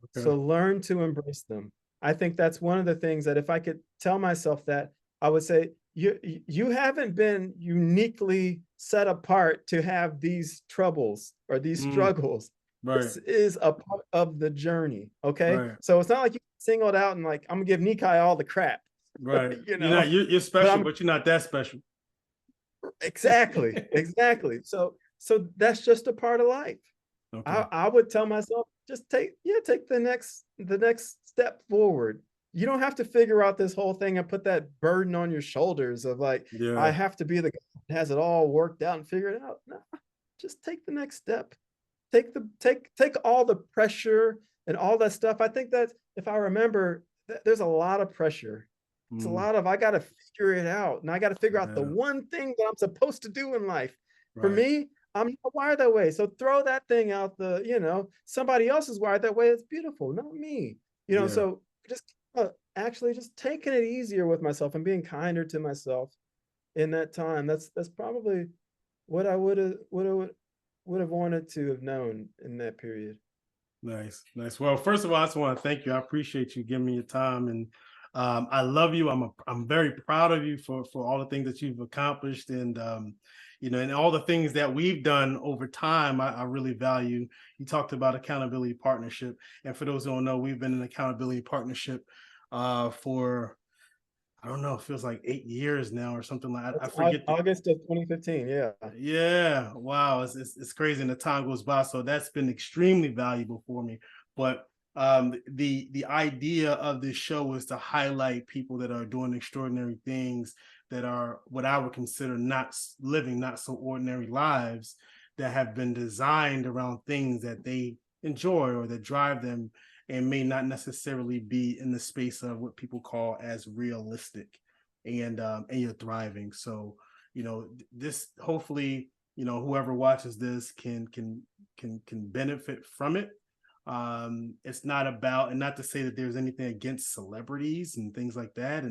C: Okay. So learn to embrace them. I think that's one of the things that if I could tell myself that, I would say, you haven't been uniquely set apart to have these troubles or these struggles. Right. This is a part of the journey. Okay. Right. So it's not like you singled out and like, I'm gonna give Neeki all the crap.
B: Right. You're special, but you're not that special.
C: Exactly. So that's just a part of life. Okay. I would tell myself, just take the next step forward. You don't have to figure out this whole thing and put that burden on your shoulders of like, I have to be the guy that has it all worked out and figure it out. No, just take the next step. Take all the pressure and all that stuff. I think that if I remember, there's a lot of pressure. It's a lot of, I got to figure it out, and I got to figure out the one thing that I'm supposed to do in life. Right. For me, I'm not wired that way. So throw that thing out the, somebody else is wired that way. It's beautiful, not me.
B: Yeah.
C: So just actually just taking it easier with myself and being kinder to myself in that time. That's probably what I would have wanted to have known in that period.
B: Nice. Well, first of all, I just want to thank you. I appreciate you giving me your time, and I love you. I'm very proud of you for all the things that you've accomplished, and and all the things that we've done over time. I really value. You talked about accountability partnership, and for those who don't know, we've been in accountability partnership for, I don't know, it feels like 8 years now or something like that. I forget.
C: August of 2015. Yeah.
B: Yeah. Wow. It's crazy, and the time goes by. So that's been extremely valuable for me. But the idea of this show is to highlight people that are doing extraordinary things, that are what I would consider not living not so ordinary lives, that have been designed around things that they enjoy or that drive them, and may not necessarily be in the space of what people call as realistic, and you're thriving. So this, hopefully, whoever watches this can benefit from it. It's not about, and not to say that there's anything against celebrities and things like that,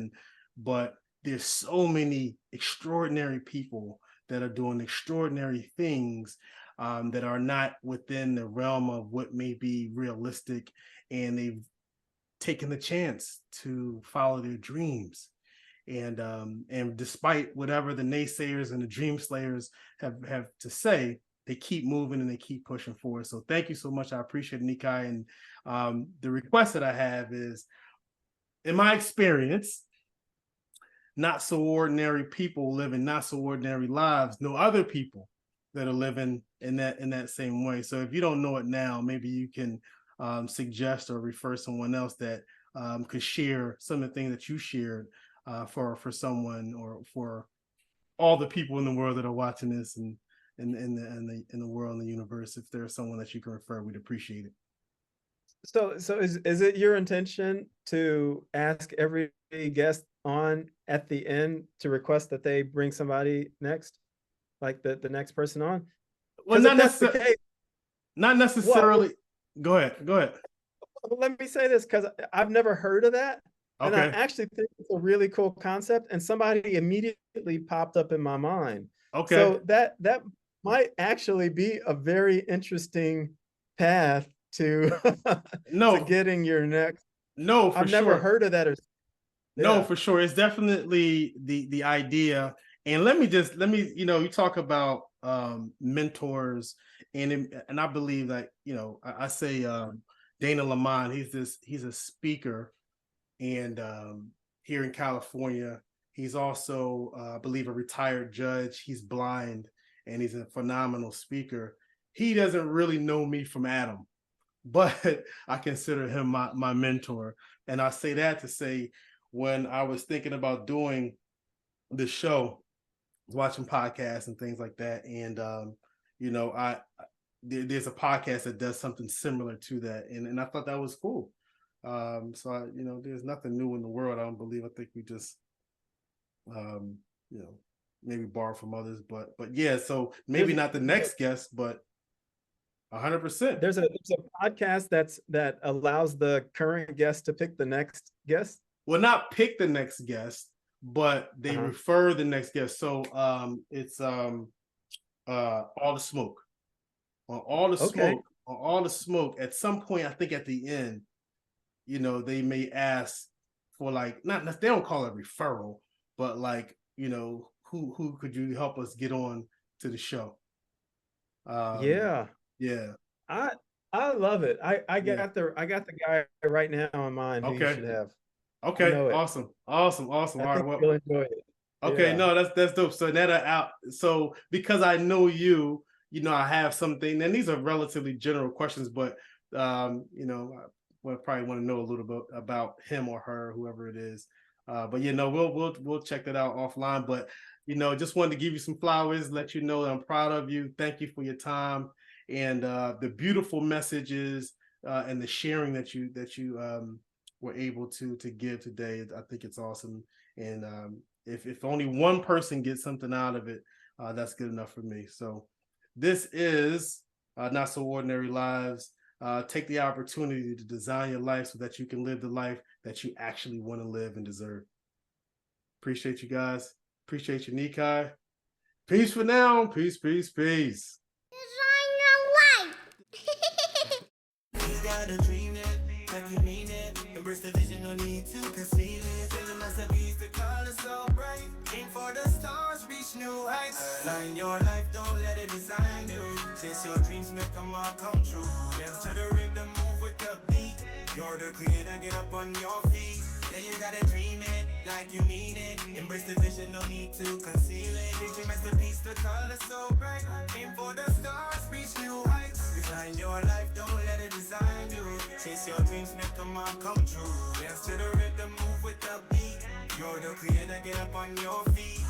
B: but there's so many extraordinary people that are doing extraordinary things, that are not within the realm of what may be realistic, and they've taken the chance to follow their dreams. And despite whatever the naysayers and the dream slayers have to say, they keep moving and they keep pushing forward. So thank you so much. I appreciate it, Neeki. And the request that I have is, in my experience, not so ordinary people living not so ordinary lives know other people that are living in that same way. So if you don't know it now, maybe you can suggest or refer someone else that could share some of the things that you shared, for someone, or for all the people in the world that are watching this, and in the world and the universe. If there's someone that you can refer, we'd appreciate it.
C: So is it your intention to ask every guest on at the end to request that they bring somebody next, like the next person on?
B: Well, not necessarily. Go ahead.
C: Let me say this, because I've never heard of that. And I
B: Okay.
C: actually think it's a really cool concept, and somebody immediately popped up in my mind.
B: Okay.
C: So that might actually be a very interesting path to
B: No.
C: to getting your next.
B: No, for
C: I've
B: sure.
C: never heard of that.
B: No, for sure. It's definitely the idea. And let me you talk about mentors, and I believe that, I say Dana Lamont, he's a speaker, and here in California. He's also, I believe, a retired judge. He's blind, and he's a phenomenal speaker. He doesn't really know me from Adam, but I consider him my mentor. And I say that to say, when I was thinking about doing the show, I was watching podcasts and things like that, and there's a podcast that does something similar to that, and I thought that was cool. So there's nothing new in the world, I don't believe. I think we just maybe borrow from others, but yeah. So maybe not the next guest, but 100%.
C: There's a podcast that allows the current guest to pick the next guest.
B: Well, not pick the next guest, but they refer the next guest. So it's All the Smoke. On All the Smoke, on All the Smoke, at some point, I think at the end, they may ask for, like, not, they don't call it referral, but like, who could you help us get on to the show?
C: Yeah. I love it. I got the guy right now in mind who you should have.
B: Okay, awesome.
C: I think you'll enjoy it.
B: Okay, no, that's dope. So that out. So because I know you, I have something, and these are relatively general questions, but I would probably want to know a little bit about him or her, whoever it is. But we'll check that out offline. But just wanted to give you some flowers, let you know that I'm proud of you. Thank you for your time and the beautiful messages and the sharing that you were able to give today. I think it's awesome. And if only one person gets something out of it, that's good enough for me. So This is Not So Ordinary Lives. Take the opportunity to design your life so that you can live the life that you actually want to live and deserve. Appreciate you guys. Appreciate you, Neeki. Peace for now. Peace, peace, peace.
A: Design your life. You gotta dream it, like you mean it. Embrace the vision, no need to conceal it. Feel the masterpiece, the colors so bright. Aim for the stars, reach new heights. Align your life, don't let it design you. Chase your dreams, make them all come true. Dance to the rhythm, move with the beat. You're the creator, get up on your feet. Yeah, you gotta dream it, like you mean it. Embrace the vision, no need to conceal it. Vision masterpiece, the colors so bright. Aim for the stars, reach new heights. Design your life, don't let it design you. Chase your dreams, make them all come true. Dance to the rhythm, move with the beat. You're the creator, get up on your feet.